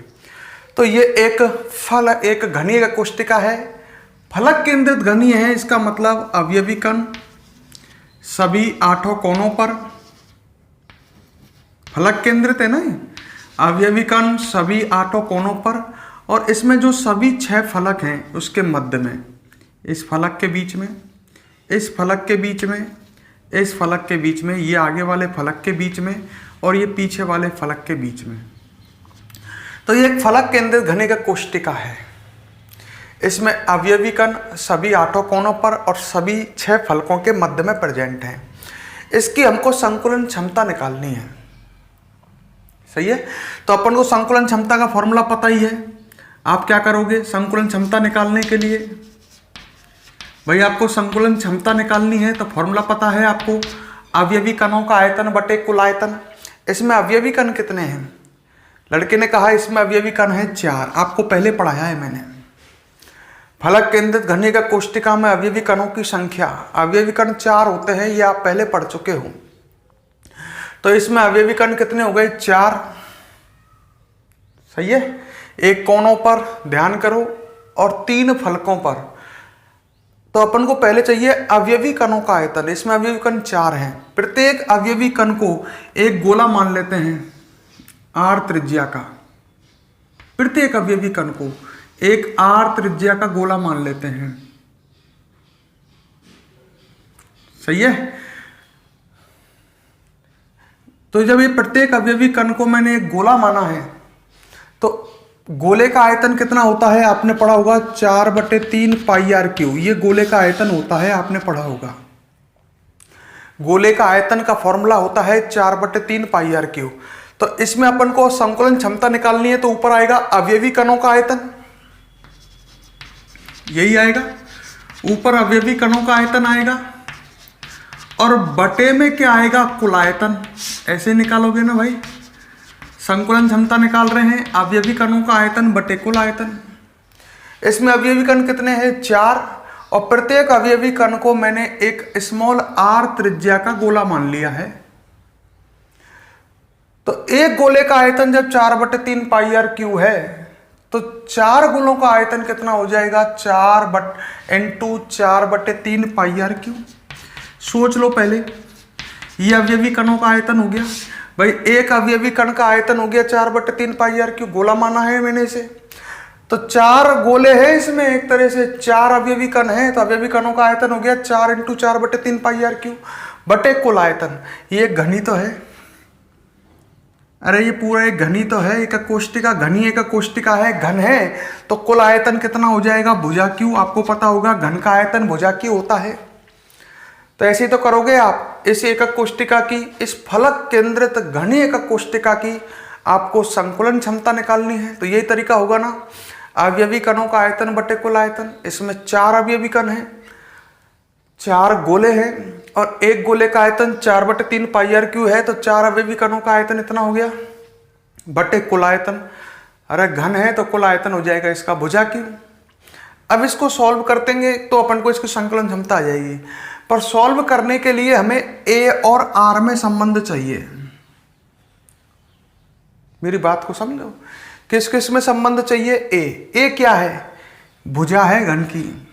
तो ये एक घनीय कोष्टिका है, फलक केंद्रित घनीय है। इसका मतलब अवयवी कण सभी 8 कोणों पर, फलक केंद्रित है ना, अवयवी कण सभी 8 कोणों पर, और इसमें जो सभी 6 फलक हैं उसके मध्य में, इस फलक के बीच में, इस फलक के बीच में, इस फलक के बीच में, ये आगे वाले फलक के बीच में, और ये पीछे वाले फलक के बीच में। तो ये एक फलक केंद्रित घनीय एकक कोष्टिका है। इसमें अवयवी कण सभी 8 कोणों पर और सभी 6 फलकों के मध्य में प्रेजेंट हैं। इसकी हमको संकुलन क्षमता निकालनी है, सही है। तो अपन को संकुलन क्षमता का फॉर्मूला पता ही है। आप क्या करोगे संकुलन क्षमता निकालने के लिए? भाई आपको संकुलन क्षमता निकालनी है तो फॉर्मूला पता है आपको, अवयवी कणों का आयतन बटे कुल आयतन। इसमें अवयवी कण कितने हैं? लड़के ने कहा इसमें अवयवी कण है 4, आपको पहले पढ़ाया है मैंने। फलक केंद्रित घनीय एकक कोष्टिका में अवयवी कणों की संख्या, अवयवी कण 4 होते हैं, ये आप पहले पढ़ चुके हो। तो इसमें अवयवी कण कितने हो गए? 4, सही है। एक कोणों पर ध्यान करो और 3 फलकों पर। तो अपन को पहले चाहिए अवयवी कणों का आयतन। इसमें अवयवी कण 4 हैं। प्रत्येक अवयवी कण को एक गोला मान लेते हैं r त्रिज्या का। प्रत्येक अवयवी कण को एक r त्रिज्या का गोला मान लेते हैं, सही है। तो जब ये प्रत्येक अवयवी कण को मैंने एक गोला माना है तो गोले का आयतन कितना होता है? आपने पढ़ा होगा 4/3 पाई आर क्यू। ये गोले का आयतन होता है, आपने पढ़ा होगा। गोले का आयतन का फॉर्मूला होता है 4/3 पाई आर क्यू। तो इसमें अपन को संकुलन क्षमता निकालनी है तो ऊपर आएगा अवयवी कणों का आयतन, यही आएगा। ऊपर अवयवी कणों का आयतन आएगा और बटे में क्या आएगा, कुल आयतन। ऐसे निकालोगे ना भाई, संकुलन क्षमता निकाल रहे हैं, अवयवी कणों का आयतन बटे कुल आयतन। इसमें अवयवी कण कितने हैं, 4, और प्रत्येक अवयवी कण को मैंने एक स्मॉल r त्रिज्या का गोला मान लिया है। तो एक गोले का आयतन जब 4/3 पाई r क्यू है, तो 4 गोलों का आयतन कितना हो जाएगा, 4/3 पाई r क्यू। सोच लो पहले, ये अवयवी कणों का आयतन हो गया भाई, एक अवयवी कण का आयतन हो गया 4/3 पाई r क्यू, गोला माना है मैंने इसे। तो 4 गोले हैं इसमें, एक तरह से 4 अवयवी कण हैं, तो अवयवी कणों का आयतन हो गया 4 × 4/3 पाई r क्यू बटे कुल आयतन। ये घनी तो है, अरे ये पूरा एक घनी तो है, एक कोष्टिका, घनी एक कोष्टिका है, घन है, तो कुल आयतन कितना हो जाएगा, भुजा क्यू। आपको पता होगा घन का आयतन भुजा क्यू होता है। तो ऐसे ही तो करोगे आप, इस एकक कोष्टिका की, इस फलक केंद्रित घनी एकक कोष्टिका की आपको संकुलन क्षमता निकालनी है। तो यही तरीका होगा ना, अवयवी कणों का आयतन बटे कुल आयतन। इसमें 4 अवयवी कण हैं, 4 गोले हैं, और एक गोले का आयतन 4/3 पाई r क्यू है, तो 4 अवयवी कणों का आयतन इतना हो गया बटे कुल आयतन। अरे घन है तो कुल आयतन हो जाएगा इसका भुजा क्यू। अब इसको सॉल्व कर देंगे तो अपन को इसकी संकलन क्षमता आ जाएगी, पर सॉल्व करने के लिए हमें a और r में संबंध चाहिए। मेरी बात को समझो, किस किस में संबंध चाहिए, a क्या है, भुजा है घन की।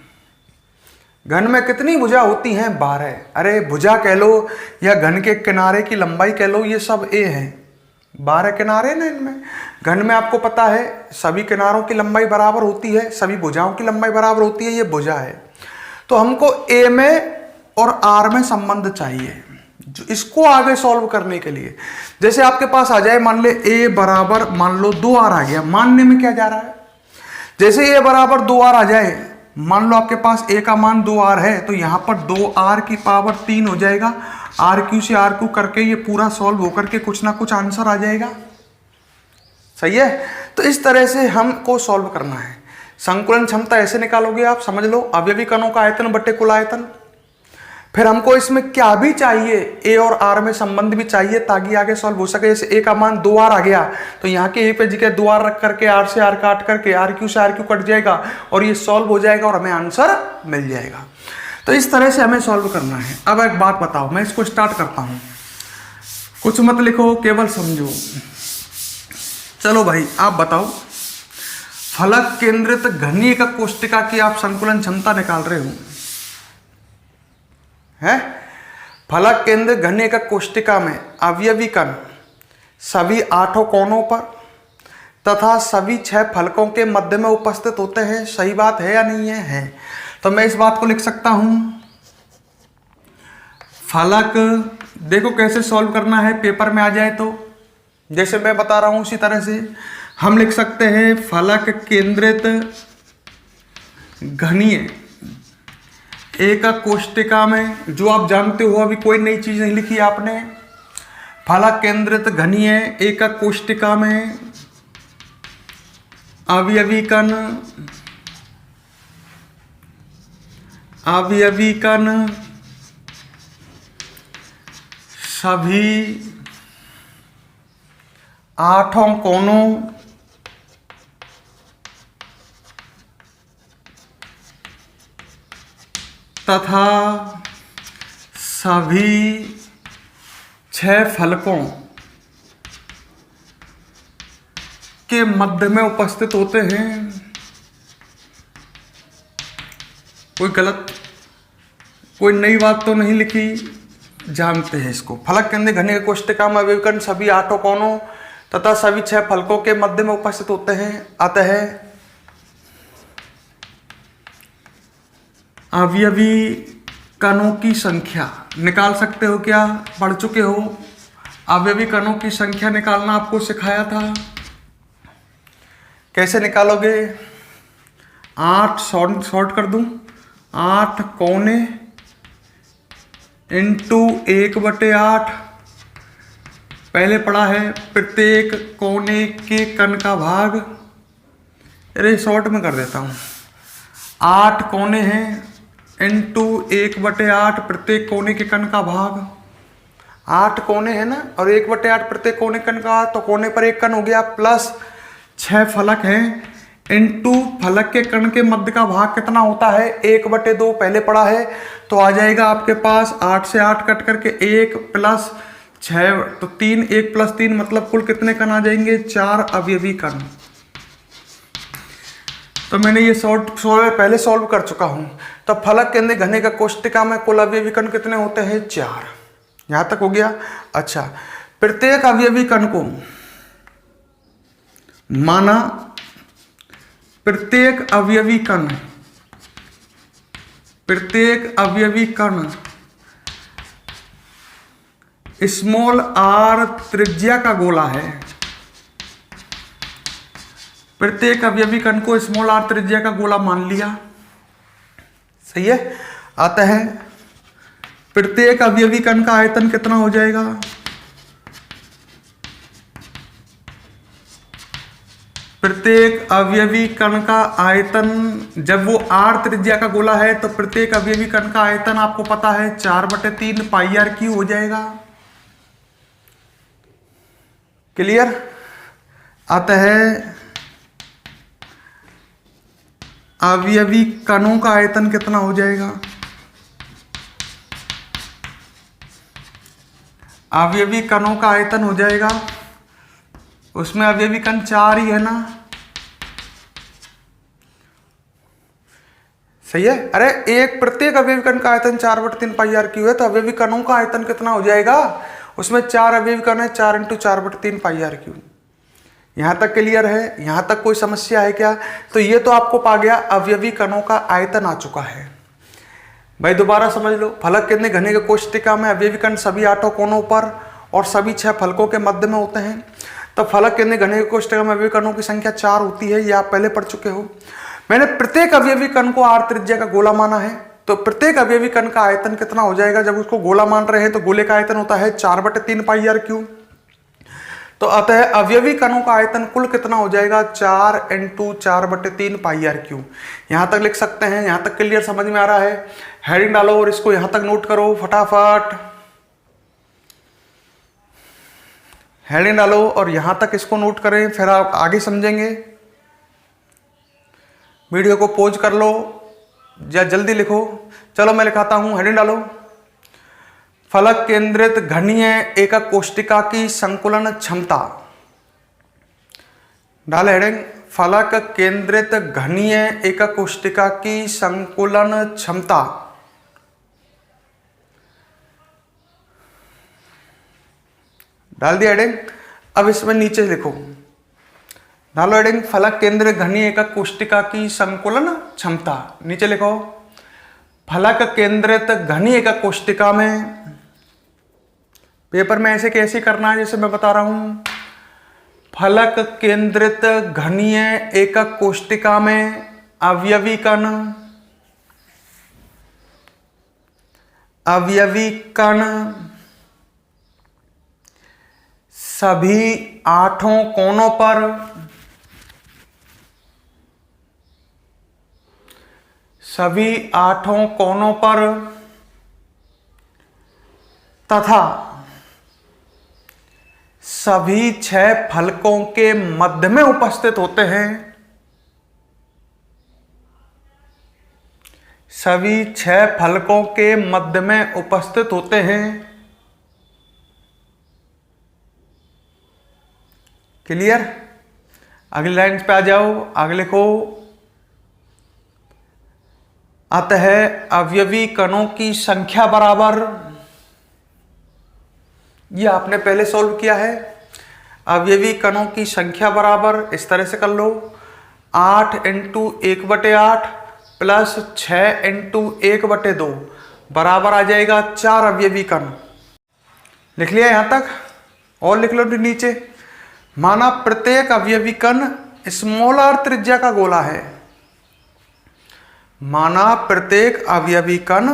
घन में कितनी भुजा होती हैं, 12। अरे भुजा कह लो या घन के किनारे की लंबाई कह लो, ये सब a है। 12 किनारे ना इनमें। घन में आपको पता है सभी किनारों की लंबाई बराबर होती है, सभी भुजाओं की लंबाई बराबर होती है, ये भुजा है। तो हमको a में और r में संबंध चाहिए, इसको आगे सॉल्व करने के लिए। जैसे आपके पास आ जाए, मान ले a बराबर, मान लो 2r आ गया, मानने में क्या जा रहा है, जैसे a बराबर 2r आ जाए, मान लो आपके पास a का मान 2r है, तो यहां पर 2r की पावर 3 हो जाएगा, RQ से RQ करके ये पूरा सॉल्व होकर के कुछ ना कुछ आंसर आ जाएगा। सही है, तो इस तरह से हमको सॉल्व करना है। संकुलन क्षमता ऐसे निकालोगे आप, समझ लो, अवयवी कणों का आयतन बटे कुल आयतन। फिर हमको इसमें क्या भी चाहिए, a और r में संबंध भी चाहिए, ताकि आगे सॉल्व हो सके। जैसे a का मान 2r आ गया, तो यहाँ के a पे जगह 2r रख करके r से r काट करके RQ से RQ कट जाएगा और ये सॉल्व हो जाएगा और हमें आंसर मिल जाएगा। तो इस तरह से हमें सॉल्व करना है। अब एक बात बताओ, मैं इसको स्टार्ट करता हूँ, कुछ मत लिखो, केवल समझो। चलो भाई आप बताओ, फलक केंद्रित घनी एकक कोष्टिका की आप संकुलन क्षमता निकाल रहे हो, है? फलक केंद्र घनी एकक कोष्टिका में अवयवी कण सभी 8 कोनों पर तथा सभी 6 फलकों के मध्य में उपस्थित होते हैं। सही बात है या नहीं है? है। तो मैं इस बात को लिख सकता हूं, फलक, देखो कैसे सॉल्व करना है, पेपर में आ जाए तो जैसे मैं बता रहा हूं उसी तरह से हम लिख सकते हैं। फलक केंद्रित घनीय एकक कोष्टिका में, जो आप जानते हो, अभी कोई नई चीज नहीं लिखी आपने। फलक केंद्रित घनीय एकक कोष्टिका में अवयवी कण सभी 8 कोनों तथा सभी 6 फलकों के मध्य में उपस्थित होते हैं। कोई गलत, कोई नई बात तो नहीं लिखी, जानते हैं इसको। फलक केंद्र घनी कोष्टिका में अवयवी कण सभी 8 कोनों तथा सभी 6 फलकों के मध्य में उपस्थित होते हैं। अतः अवयवी कणों की संख्या निकाल सकते हो क्या? पढ़ चुके हो, अवयवी कणों की संख्या निकालना आपको सिखाया था। कैसे निकालोगे? 8 शॉर्ट कर दूं, 8 कोने इंटू 1/8। पहले पढ़ा है प्रत्येक कोने के कण का भाग। अरे शॉर्ट में कर देता हूं, 8 कोने हैं इंटू 1/8 प्रत्येक कोने के कण का भाग। 8 कोने हैं ना, और 1/8 प्रत्येक कोने कण का, तो कोने पर एक कण हो गया, प्लस 6 फलक हैं इंटू फलक के कण के मध्य का भाग कितना होता है 1/2, पहले पढ़ा है। तो आ जाएगा आपके पास 8 से 8 कट करके 1 प्लस 6, तो 3, 1 प्लस 3 मतलब कुल कितने कण आ जाएंगे 4 अवयवी कण। तो मैंने ये पहले सॉल्व कर चुका हूं। तो फलक केंद्र घने का कोष्टिका में कुल अवयवी कण कितने होते हैं 4। यहां तक हो गया। अच्छा, प्रत्येक अवयवी कण को माना प्रत्येक अवयवी कण स्मॉल r त्रिज्या का गोला है। प्रत्येक अवयवी कण को स्मॉल r त्रिज्या का गोला मान लिया। सही है। आता है प्रत्येक अवयवी कण का आयतन कितना हो जाएगा, प्रत्येक अवयवी कण का आयतन, जब वो r त्रिज्या का गोला है तो प्रत्येक अवयवी कण का आयतन आपको पता है 4/3 πr³ हो जाएगा। क्लियर। आता है अवयवी कणों का आयतन कितना हो जाएगा, अवयवी कणों का आयतन हो जाएगा, उसमें अवयवी कण 4 ही है ना। सही है। अरे एक प्रत्येक अवयवी कण का आयतन 4/3 πr³ है, तो अवयवी कणों का आयतन कितना हो जाएगा, उसमें 4 अवयवी कण है, 4 × 4/3 πr³। यहां तक क्लियर है। यहां तक कोई समस्या है क्या। तो ये तो आपको पा गया अवयवी कणों का आयतन आ चुका है। भाई दोबारा समझ लो, फलक केंद्र घने के कोष्टिका में अवयवी कण सभी 8 कोनों पर और सभी 6 फलकों के मध्य में होते हैं। तो फलक केंद्र घने के कोष्टिका में अवयवी कणों की संख्या 4 होती है, ये आप पहले पढ़ चुके हो। मैंने प्रत्येक अवयवी कण को r त्रिज्या का गोला माना है, तो प्रत्येक अवयवी कण का आयतन कितना हो जाएगा, जब उसको गोला मान रहे हैं तो गोले का आयतन होता है 4/3 πr³। तो अतः अवयवी कणों का आयतन कुल कितना हो जाएगा 4 × 4/3 πr³। यहां तक लिख सकते हैं। यहां तक क्लियर समझ में आ रहा है। हेडिंग डालो और इसको यहां तक नोट करो फटाफट। हेडिंग डालो और यहां तक इसको नोट करें, फिर आप आगे समझेंगे। वीडियो को पॉज कर लो या जल्दी लिखो। चलो मैं लिखाता हूं, हेडिंग डालो। फलक केंद्रित घनीय एकक कोष्टिका की संकुलन क्षमता। डाले हेडिंग, फलक केंद्रित घनीय एकक कोष्टिका की संकुलन क्षमता। डाल दिया हेडिंग। अब इसमें नीचे लिखो, डालो हेडिंग, फलक केंद्र घनीय एकक कोष्टिका की संकुलन क्षमता। नीचे लिखो, फलक केंद्रित घनीय एकक कोष्टिका में, पेपर में ऐसे कैसे करना है जैसे मैं बता रहा हूं। फलक केंद्रित घनीय एकक कोष्टिका में अवयवी कण सभी 8 कोनों पर तथा सभी 6 फलकों के मध्य में उपस्थित होते हैं। सभी 6 फलकों के मध्य में उपस्थित होते हैं। क्लियर। अगली लाइन पे आ जाओ, आगे लिखो। अतः अवयवी कणों की संख्या बराबर, ये आपने पहले सॉल्व किया है। अवयवी कणों की संख्या बराबर, इस तरह से कर लो, 8 × 1/8 प्लस 6 × 1/2 बराबर आ जाएगा 4 अवयवी कण। लिख लिया यहां तक। और लिख लो नीचे, माना प्रत्येक अवयवी कण स्मॉल r त्रिज्या का गोला है। माना प्रत्येक अवयवी कण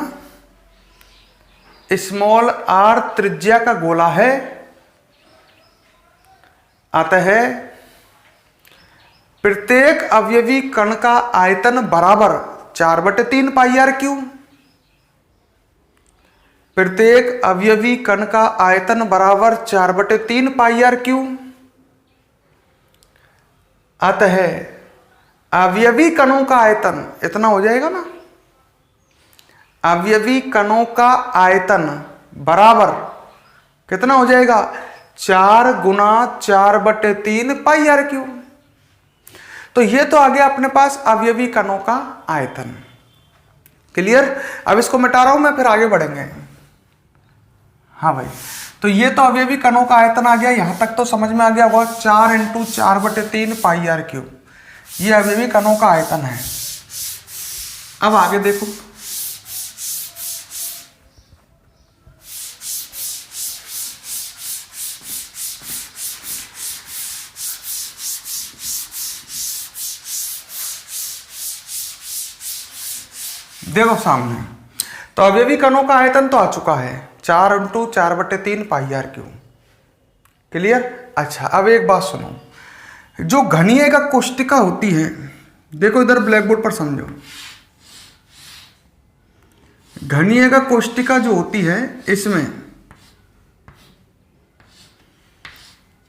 स्मॉल r त्रिज्या का गोला है। अतः प्रत्येक अवयवी कण का आयतन बराबर 4/3 πr³। प्रत्येक अवयवी कण का आयतन बराबर 4/3 पाई आर क्यू। अतः अवयवी कणों का आयतन इतना हो जाएगा ना, अवयवी कणों का आयतन बराबर कितना हो जाएगा, 4 × 4/3 पाई आर क्यू। तो ये तो आ गया अपने पास अवयवी कणों का आयतन। क्लियर। अब इसको मिटा रहा हूं मैं, फिर आगे बढ़ेंगे। हाँ भाई, तो ये तो अवयवी कणों का आयतन आ गया, यहां तक तो समझ में आ गया होगा। 4 × 4/3 पाई आर क्यू, ये अवयवी कणों का आयतन है। अब आगे देखो, देखो सामने, तो अवयवी कणों का आयतन तो आ चुका है 4 × 4/3 पाई आर क्यू। क्लियर। अच्छा, अब एक बात सुनो, जो घनीय एकक कोष्टिका होती है, देखो इधर ब्लैक बोर्ड पर समझो, घनीय एकक कोष्टिका जो होती है, इसमें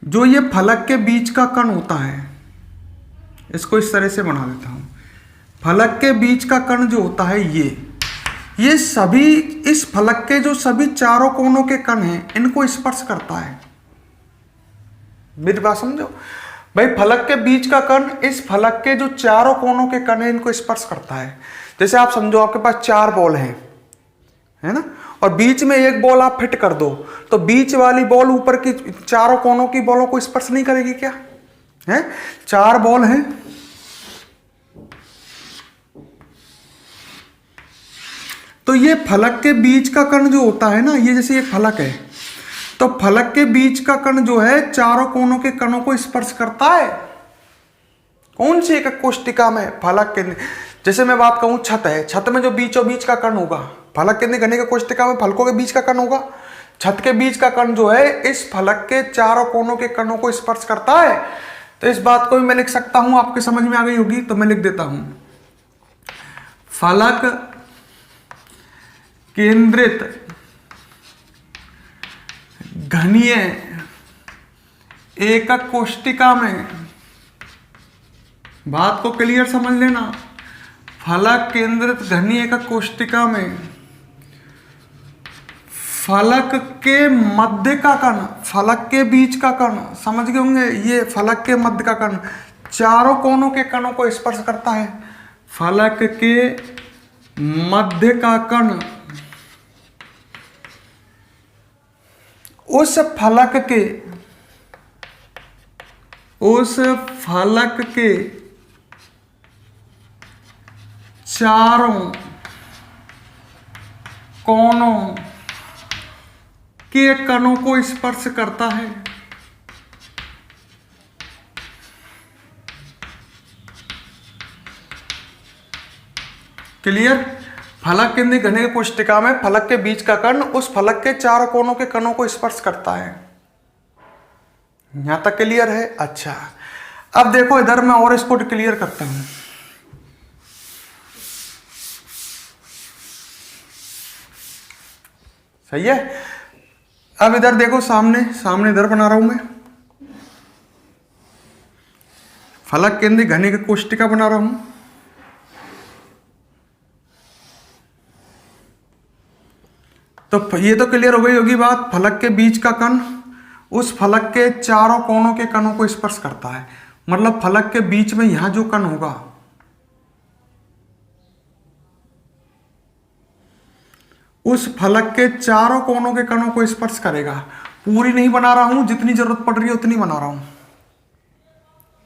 जो ये फलक के बीच का कण होता है, इसको इस तरह से बना देता हूं। फलक के बीच का कण जो होता है, ये सभी इस फलक के जो सभी चारों कोनों के कण हैं, इनको स्पर्श करता है। मेरी बात समझो भाई, फलक के बीच का कण इस फलक के जो चारों कोनों के कण हैं, इनको स्पर्श करता है। जैसे आप समझो, आपके पास 4 बॉल हैं, है ना, और बीच में एक बॉल आप फिट कर दो, तो बीच वाली बॉल ऊपर की चारों कोनों की बॉलों को स्पर्श नहीं करेगी क्या? है, 4 बॉल हैं, तो ये फलक के बीच का कण जो होता है ना, ये जैसे एक फलक है, तो फलक के बीच का कण जो है चारों कोनों के कणों को स्पर्श करता है। कौन सी एकक कोष्टिका में? फलक के। जैसे मैं बात कहूं, छत है, छत में जो बीचों बीच का कण होगा, फलक के घनीय एकक कोष्टिका में फलकों के बीच का कण होगा, छत के बीच का कण जो है इस फलक के चारों कोनों के कणों को स्पर्श करता है। तो इस बात को भी मैं लिख सकता हूं, आपके समझ में आ गई होगी, तो मैं लिख देता हूं, फलक केंद्रित घनीय एकक कोष्टिका में, बात को क्लियर समझ लेना, फलक केंद्रित घनीय एकक कोष्टिका में फलक के मध्य का कण, फलक के बीच का कण, समझ गए होंगे, ये फलक के मध्य का कण चारों कोनों के कणों को स्पर्श करता है। फलक के मध्य का कण उस फलक के चारों कोनों के कणों को स्पर्श करता है। क्लियर। फलक केंद्रीय घनीय कोष्टिका में फलक के बीच का कण उस फलक के चारों कोनों के कणों को स्पर्श करता है। यहां तक क्लियर है? अच्छा, अब देखो इधर मैं और इसको क्लियर करता हूं। सही है। अब इधर देखो, सामने इधर बना रहा हूं मैं, फलक केंद्रीय घनीय कोष्टिका बना रहा हूं। तो ये तो क्लियर हो गई होगी बात, फलक के बीच का कण उस फलक के चारों कोनों के कणों को स्पर्श करता है। मतलब फलक के बीच में यहां जो कण होगा, उस फलक के चारों कोनों के कणों को स्पर्श करेगा। पूरी नहीं बना रहा हूं, जितनी जरूरत पड़ रही है उतनी बना रहा हूं,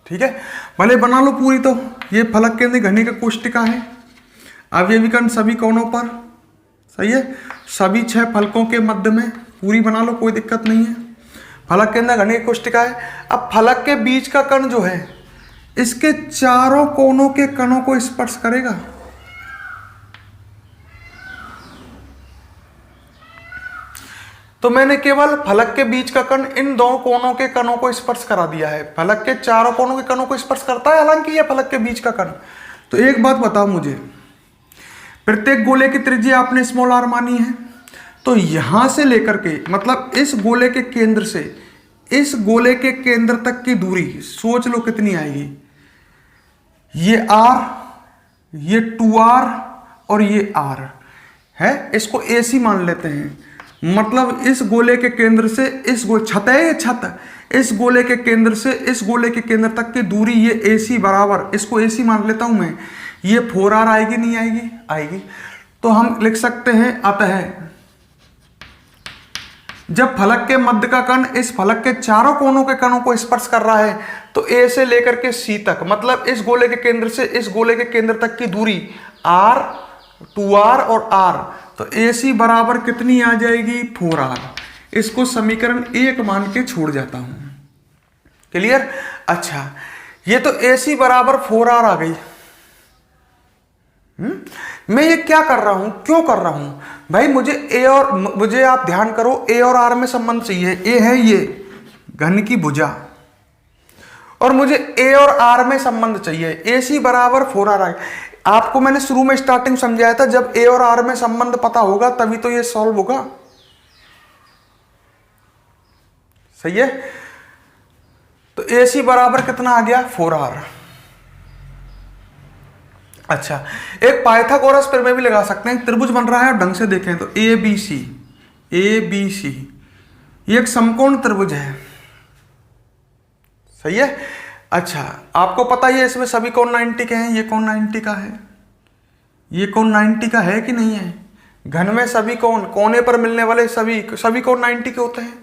ठीक है। भले बना लो पूरी, तो ये फलक केंद्रीय घनीय कोष्टिका है, अवयवी कण सभी कोनों पर, सही है, सभी 6 फलकों के मध्य में, पूरी बना लो, कोई दिक्कत नहीं है। फलक केंद्रीय घनीय कोष्टिका है। अब फलक के बीच का कण जो है इसके चारों कोनों के कणों को स्पर्श करेगा। तो मैंने केवल फलक के बीच का कण इन 2 कोनों के कणों को स्पर्श करा दिया है, फलक के चारों कोनों के कणों को स्पर्श करता है, हालांकि यह फलक के बीच का कण। तो एक बात बताओ मुझे, प्रत्येक गोले की त्रिज्या आपने स्मॉल r मानी है, तो यहां से लेकर के मतलब इस गोले के केंद्र से इस गोले के केंद्र तक की दूरी सोच लो कितनी आएगी। ये R, ये 2R और ये R है, इसको AC मान लेते हैं। मतलब इस गोले के केंद्र से इस छत है, ये छत, इस गोले के केंद्र से इस गोले के केंद्र तक की दूरी ये AC बराबर, इसको AC मान लेता हूं मैं, ये 4R आएगी नहीं आएगी? आएगी। तो हम लिख सकते हैं अतः जब फलक के मध्य का कण इस फलक के चारों कोनों के कणों को स्पर्श कर रहा है तो A से लेकर के C तक, मतलब इस गोले के केंद्र से इस गोले के केंद्र तक की दूरी R, 2R और R, तो AC बराबर कितनी आ जाएगी? 4R। इसको समीकरण 1 मान के छोड़ जाता हूं। क्लियर? अच्छा, ये तो AC बराबर 4R आ गई। मैं ये क्या कर रहा हूं, क्यों कर रहा हूं भाई? मुझे आप ध्यान करो, A और R में संबंध चाहिए। A है ये घन की भुजा और मुझे A और R में संबंध चाहिए। AC बराबर 4R आए। आपको मैंने शुरू में स्टार्टिंग समझाया था, जब A और R में संबंध पता होगा तभी तो ये सॉल्व होगा। सही है? तो AC बराबर कितना आ गया? 4R। अच्छा, एक पाइथागोरस प्रमेय भी लगा सकते हैं। त्रिभुज बन रहा है और ढंग से देखें तो ABC ये एक समकोण त्रिभुज है। सही है? अच्छा, आपको पता ही है इसमें सभी कोण 90 के हैं। ये कोण 90 का है, ये कोण 90 का है कि नहीं है? घन में सभी कोण, कोने पर मिलने वाले सभी कोण 90 के होते हैं।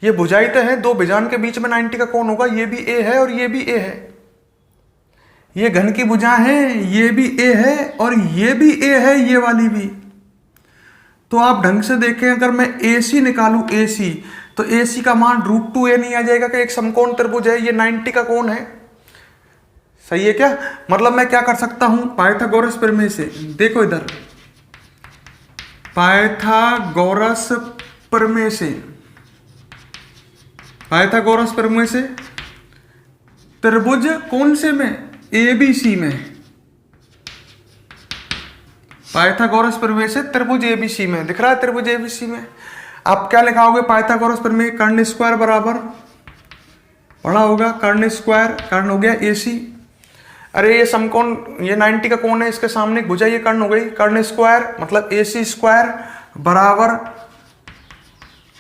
ये भुजाएं तो हैं, दो भुजाओं के बीच में 90 का कोण होगा। ये भी A है और ये भी A है। ये घन की भुजा है, ये भी A है और ये भी A है, ये वाली भी। तो आप ढंग से देखें, अगर मैं AC निकालूं AC, तो AC का मान √2A नहीं आ जाएगा कि एक समकोण त्रिभुज है, ये 90 का कोण है। सही है क्या? मतलब मैं क्या कर सकता हूं पाइथागोरस प्रमेय से, देखो इधर, पाइथागोरस प्रमेय से त्रिभुज कौन से में? ABC में। पाइथागोरस प्रमेय से त्रिभुज ABC में दिख रहा है। त्रिभुज ABC में आप क्या लिखाओगे? पाइथागोरस प्रमेय कर्ण स्क्वायर बराबर पढ़ा होगा, कर्ण स्क्वायर, कर्ण हो गया AC। अरे ये समकोण, ये 90 का कोण है, इसके सामने भुजा ये कर्ण हो गई। कर्ण स्क्वायर मतलब AC स्क्वायर बराबर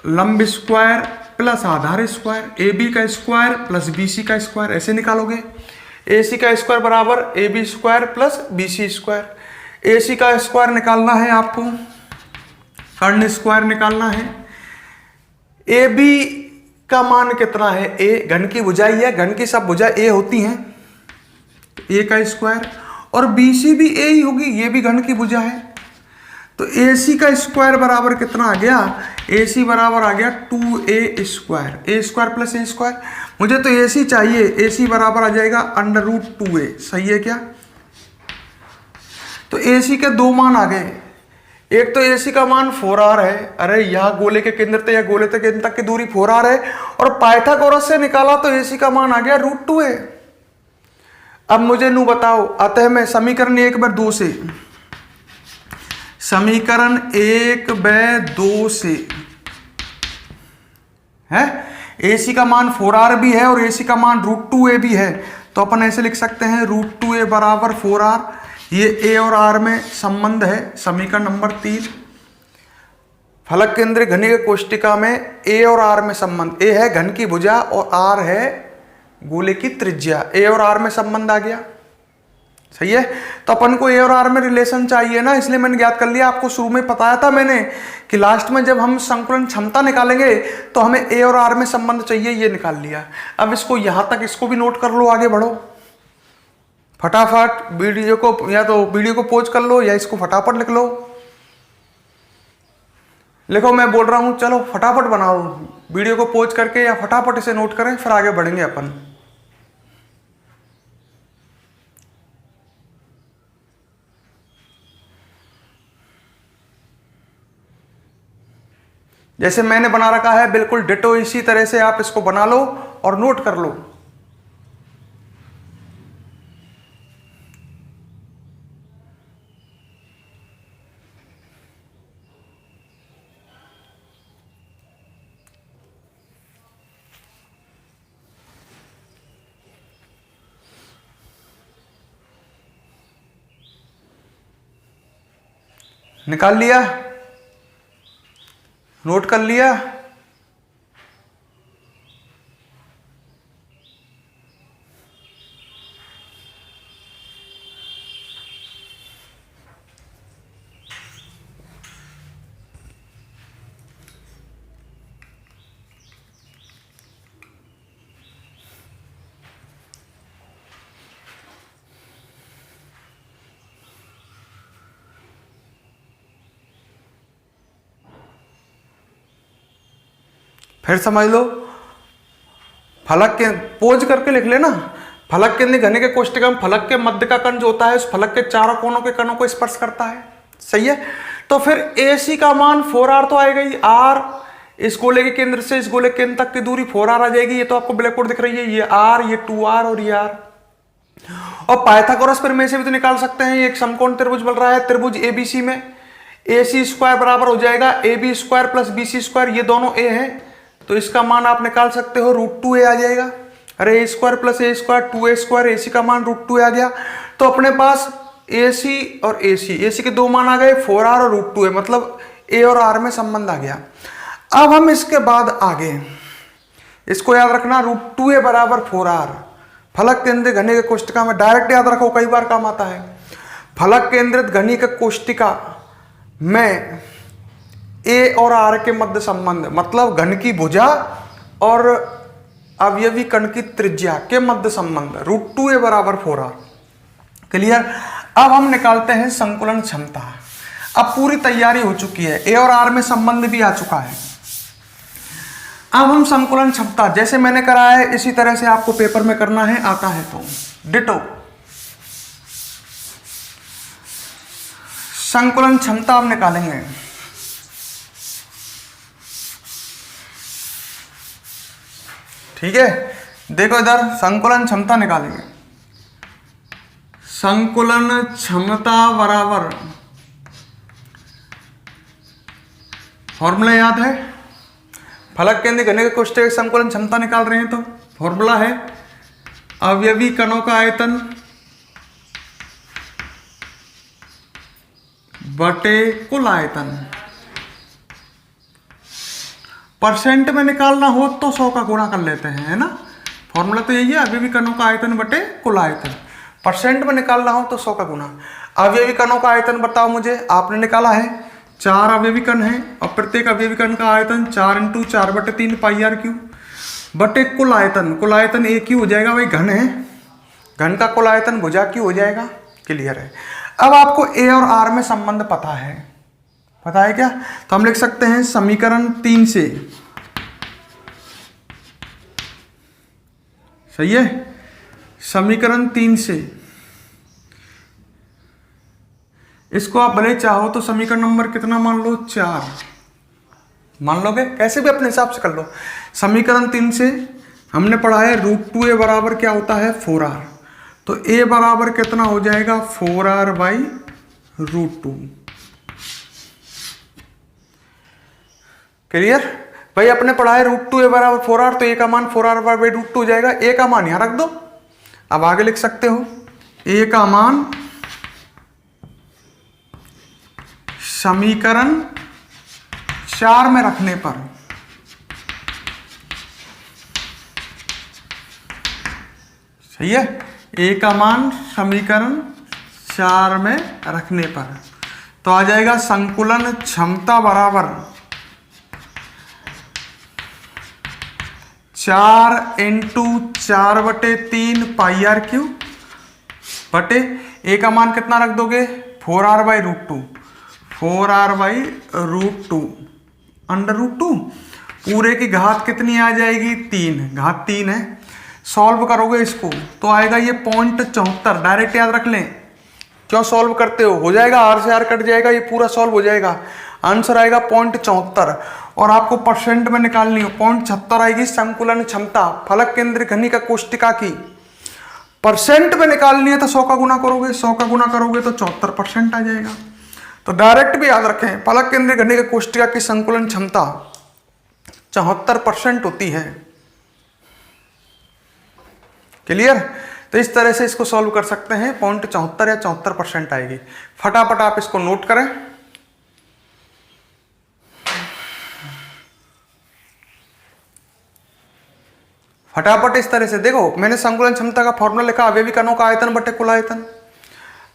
लंब स्क्वायर प्लस आधार स्क्वायर, AB का स्क्वायर प्लस BC का स्क्वायर, ऐसे निकालोगे। AC का स्क्वायर बराबर AB square plus BC square. AC का स्क्वायर निकालना है आपको, कर्ण स्क्वायर निकालना है। AB का मान कितना है? A घन की भुजाई है, घन की सब भुजा A होती हैं। A का स्क्वायर और BC भी A ही होगी, ये भी घन की भुजा है। तो AC का स्क्वायर बराबर कितना आ गया? AC बराबर आ गया 2A square, A square plus A square. मुझे तो AC चाहिए, AC बराबर आ जाएगा √2A। सही है क्या? तो AC के दो मान आ गए। एक तो AC का मान 4R है, अरे यहां गोले के केंद्र से या गोले के केंद्र तक की दूरी 4R है, और पाइथागोरस से निकाला तो AC का मान आ गया √2A। अब मुझे नू बताओ, अतः मैं समीकरण 1/2 से, समीकरण 1/2 से है, AC का मान 4R भी है और AC का मान √2A भी है, तो अपन ऐसे लिख सकते हैं √2A बराबर 4R। ये A और R में संबंध है। समीकरण नंबर 3, फलक केंद्र घनीय कोष्टिका में A और R में संबंध। A है घन की भुजा और R है गोले की त्रिज्या। A और R में संबंध आ गया। सही है? तो अपन को A और R में रिलेशन चाहिए ना, इसलिए मैंने ज्ञात कर लिया। आपको शुरू में बताया था मैंने कि लास्ट में जब हम संकुलन क्षमता निकालेंगे तो हमें A और R में संबंध चाहिए, ये निकाल लिया। अब इसको यहां तक, इसको भी नोट कर लो, आगे बढ़ो फटाफट। वीडियो को या तो वीडियो को पॉज कर लो या इसको फटाफट लिख लो। लिखो, मैं बोल रहा हूं, चलो फटाफट बनाओ, वीडियो को पॉज करके या फटाफट इसे नोट करें, फिर आगे बढ़ेंगे अपन। जैसे मैंने बना रखा है बिल्कुल डिटो इसी तरह से आप इसको बना लो और नोट कर लो। निकाल लिया, नोट कर लिया। फिर समझ लो, फलक के पोज करके लिख लेना। फलक के घने के कोष्ठक में फलक के मध्य का कण जो होता है उस फलक के चारों कोनों के कणों को स्पर्श करता है। सही है। तो फिर AC का मान 4r तो आएगा ही। r इस गोले के केंद्र से इस गोले के केंद्र तक की दूरी 4r आ जाएगी। ये तो आपको ब्लैक बोर्ड दिख रही है, ये r, ये 2r और ये r। और पाइथागोरस प्रमेय से भी तो निकाल सकते हैं। एक समकोण त्रिभुज बन रहा है त्रिभुज ABC में, AC स्क्वायर बराबर हो जाएगा AB square plus BC square, ये दोनों A है तो इसका मान आप निकाल सकते हो √2a आ जाएगा। अरे a square plus a square 2a square, AC का मान √2a आ गया। तो अपने पास AC और AC के दो मान आ गए 4r और √2a, मतलब a और r में संबंध आ गया। अब हम इसके बाद आगे इसको याद रखना, √2a बराबर 4r। फलक केंद्रित घनी के कोष्टिका में डायरेक्ट याद रखो, कई बार काम आता है। फलक केंद्रित घनी के कोष्टिका में A और R के मध्य संबंध, मतलब घन की भुजा और अवयवी कण की त्रिज्या के मध्य संबंध, √2a बराबर 4r। क्लियर। अब हम निकालते हैं संकुलन क्षमता। अब पूरी तैयारी हो चुकी है, A और R में संबंध भी आ चुका है। अब हम संकुलन क्षमता जैसे मैंने कराया है इसी तरह से आपको पेपर में करना है, आता है तो डिटो। संकुलन क्षमता हम निकालेंगे। ठीक है, देखो इधर संकुलन क्षमता निकालेंगे। संकुलन क्षमता बराबर, फॉर्मूला याद है, फलक केंद्र घने के कोष्ठक संकुलन क्षमता निकाल रहे हैं तो फॉर्मूला है अवयवी कणों का आयतन बटे कुल आयतन। परसेंट में निकालना हो तो 100 का गुणा कर लेते हैं, है ना। फॉर्मूला तो यही है, अवयवी कणों का आयतन बटे कुल आयतन। परसेंट में निकालना हो तो 100 का गुणा। अवयवी कणों का आयतन बताओ मुझे, आपने निकाला है 4 अवयवी कण है और प्रत्येक अवयवी कण का आयतन 4 × 4/3 πr³ बटे कुल आयतन। कुल आयतन A³ हो जाएगा, भाई घन है, घन का कुल आयतन भुजा Q हो जाएगा। क्लियर है। अब आपको A और R में संबंध पता है, पता है क्या, तो हम लिख सकते हैं समीकरण 3 से। सही है, समीकरण 3 से इसको आप भले चाहो तो समीकरण नंबर कितना मान लो, 4 मान लोगे, कैसे भी अपने हिसाब से कर लो। समीकरण 3 से हमने पढ़ा है √2a बराबर क्या होता है 4r, तो a बराबर कितना हो जाएगा 4r/√2। क्लियर भाई, अपने पढ़ा है √2a बराबर 4r, तो a का मान 4r/√2 हो जाएगा। a का मान यहां रख दो, अब आगे लिख सकते हो a का मान समीकरण 4 में रखने पर सही है, a का मान समीकरण 4 में रखने पर तो आ जाएगा संकुलन क्षमता बराबर 4 × 4/3 πr³ बटे a का मान कितना रख दोगे 4r/√2, 4r/√2 √2 पूरे की घात कितनी आ जाएगी 3, घात 3 है। सॉल्व करोगे इसको तो आएगा ये 0.74, डायरेक्ट याद रख लें। क्यों सॉल्व करते हो जाएगा, r से r कट जाएगा, ये पूरा सॉल्व हो जाएगा। आंसर आएगा 0.74 और आपको परसेंट में निकालनी हो 0.76 आएगी संकुलन क्षमता फलक केंद्र घनी का कोष्टिका की। परसेंट में निकालनी है तो 100 का गुना करोगे, 100 का गुना करोगे तो 74% आ जाएगा। तो डायरेक्ट भी याद रखें, फलक केंद्र घनी के कोष्टिका की संकुलन क्षमता 74% होती है। क्लियर। तो इस तरह से इसको सॉल्व कर सकते हैं, 0.74 या 74% आएगी। फटाफट आप इसको नोट करें। फटाफट इस तरह से देखो, मैंने संकुलन क्षमता का फॉर्मूला लिखा, अवयवी कणों का आयतन बटे कुल आयतन।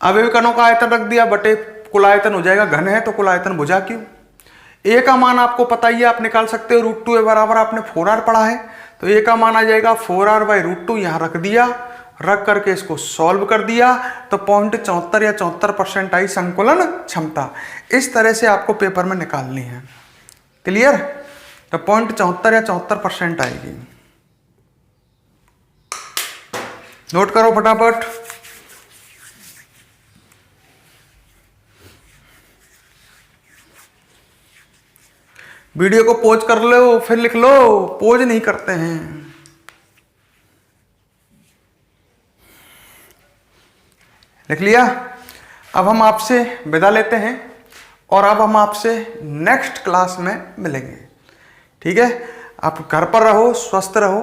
अवयवी कणों का आयतन रख दिया बटे कुल आयतन हो जाएगा, घन है तो कुल आयतन भुजा क्यों। ए का मान आपको पता ही है, आप निकाल सकते हो, √2 बराबर आपने 4r पढ़ा है, तो ए का मान आ जाएगा 4r/√2। यहां रख दिया, रख करके इसको सॉल्व कर दिया तो 0.74 या 74% आई संकुलन क्षमता। इस तरह से आपको पेपर में निकालनी है, क्लियर। तो 0.74 या 74% आएगी, नोट करो फटाफट। वीडियो को पॉज कर लो फिर लिख लो, पॉज नहीं करते हैं। लिख लिया। अब हम आपसे विदा लेते हैं और अब हम आपसे नेक्स्ट क्लास में मिलेंगे, ठीक है। आप घर पर रहो, स्वस्थ रहो।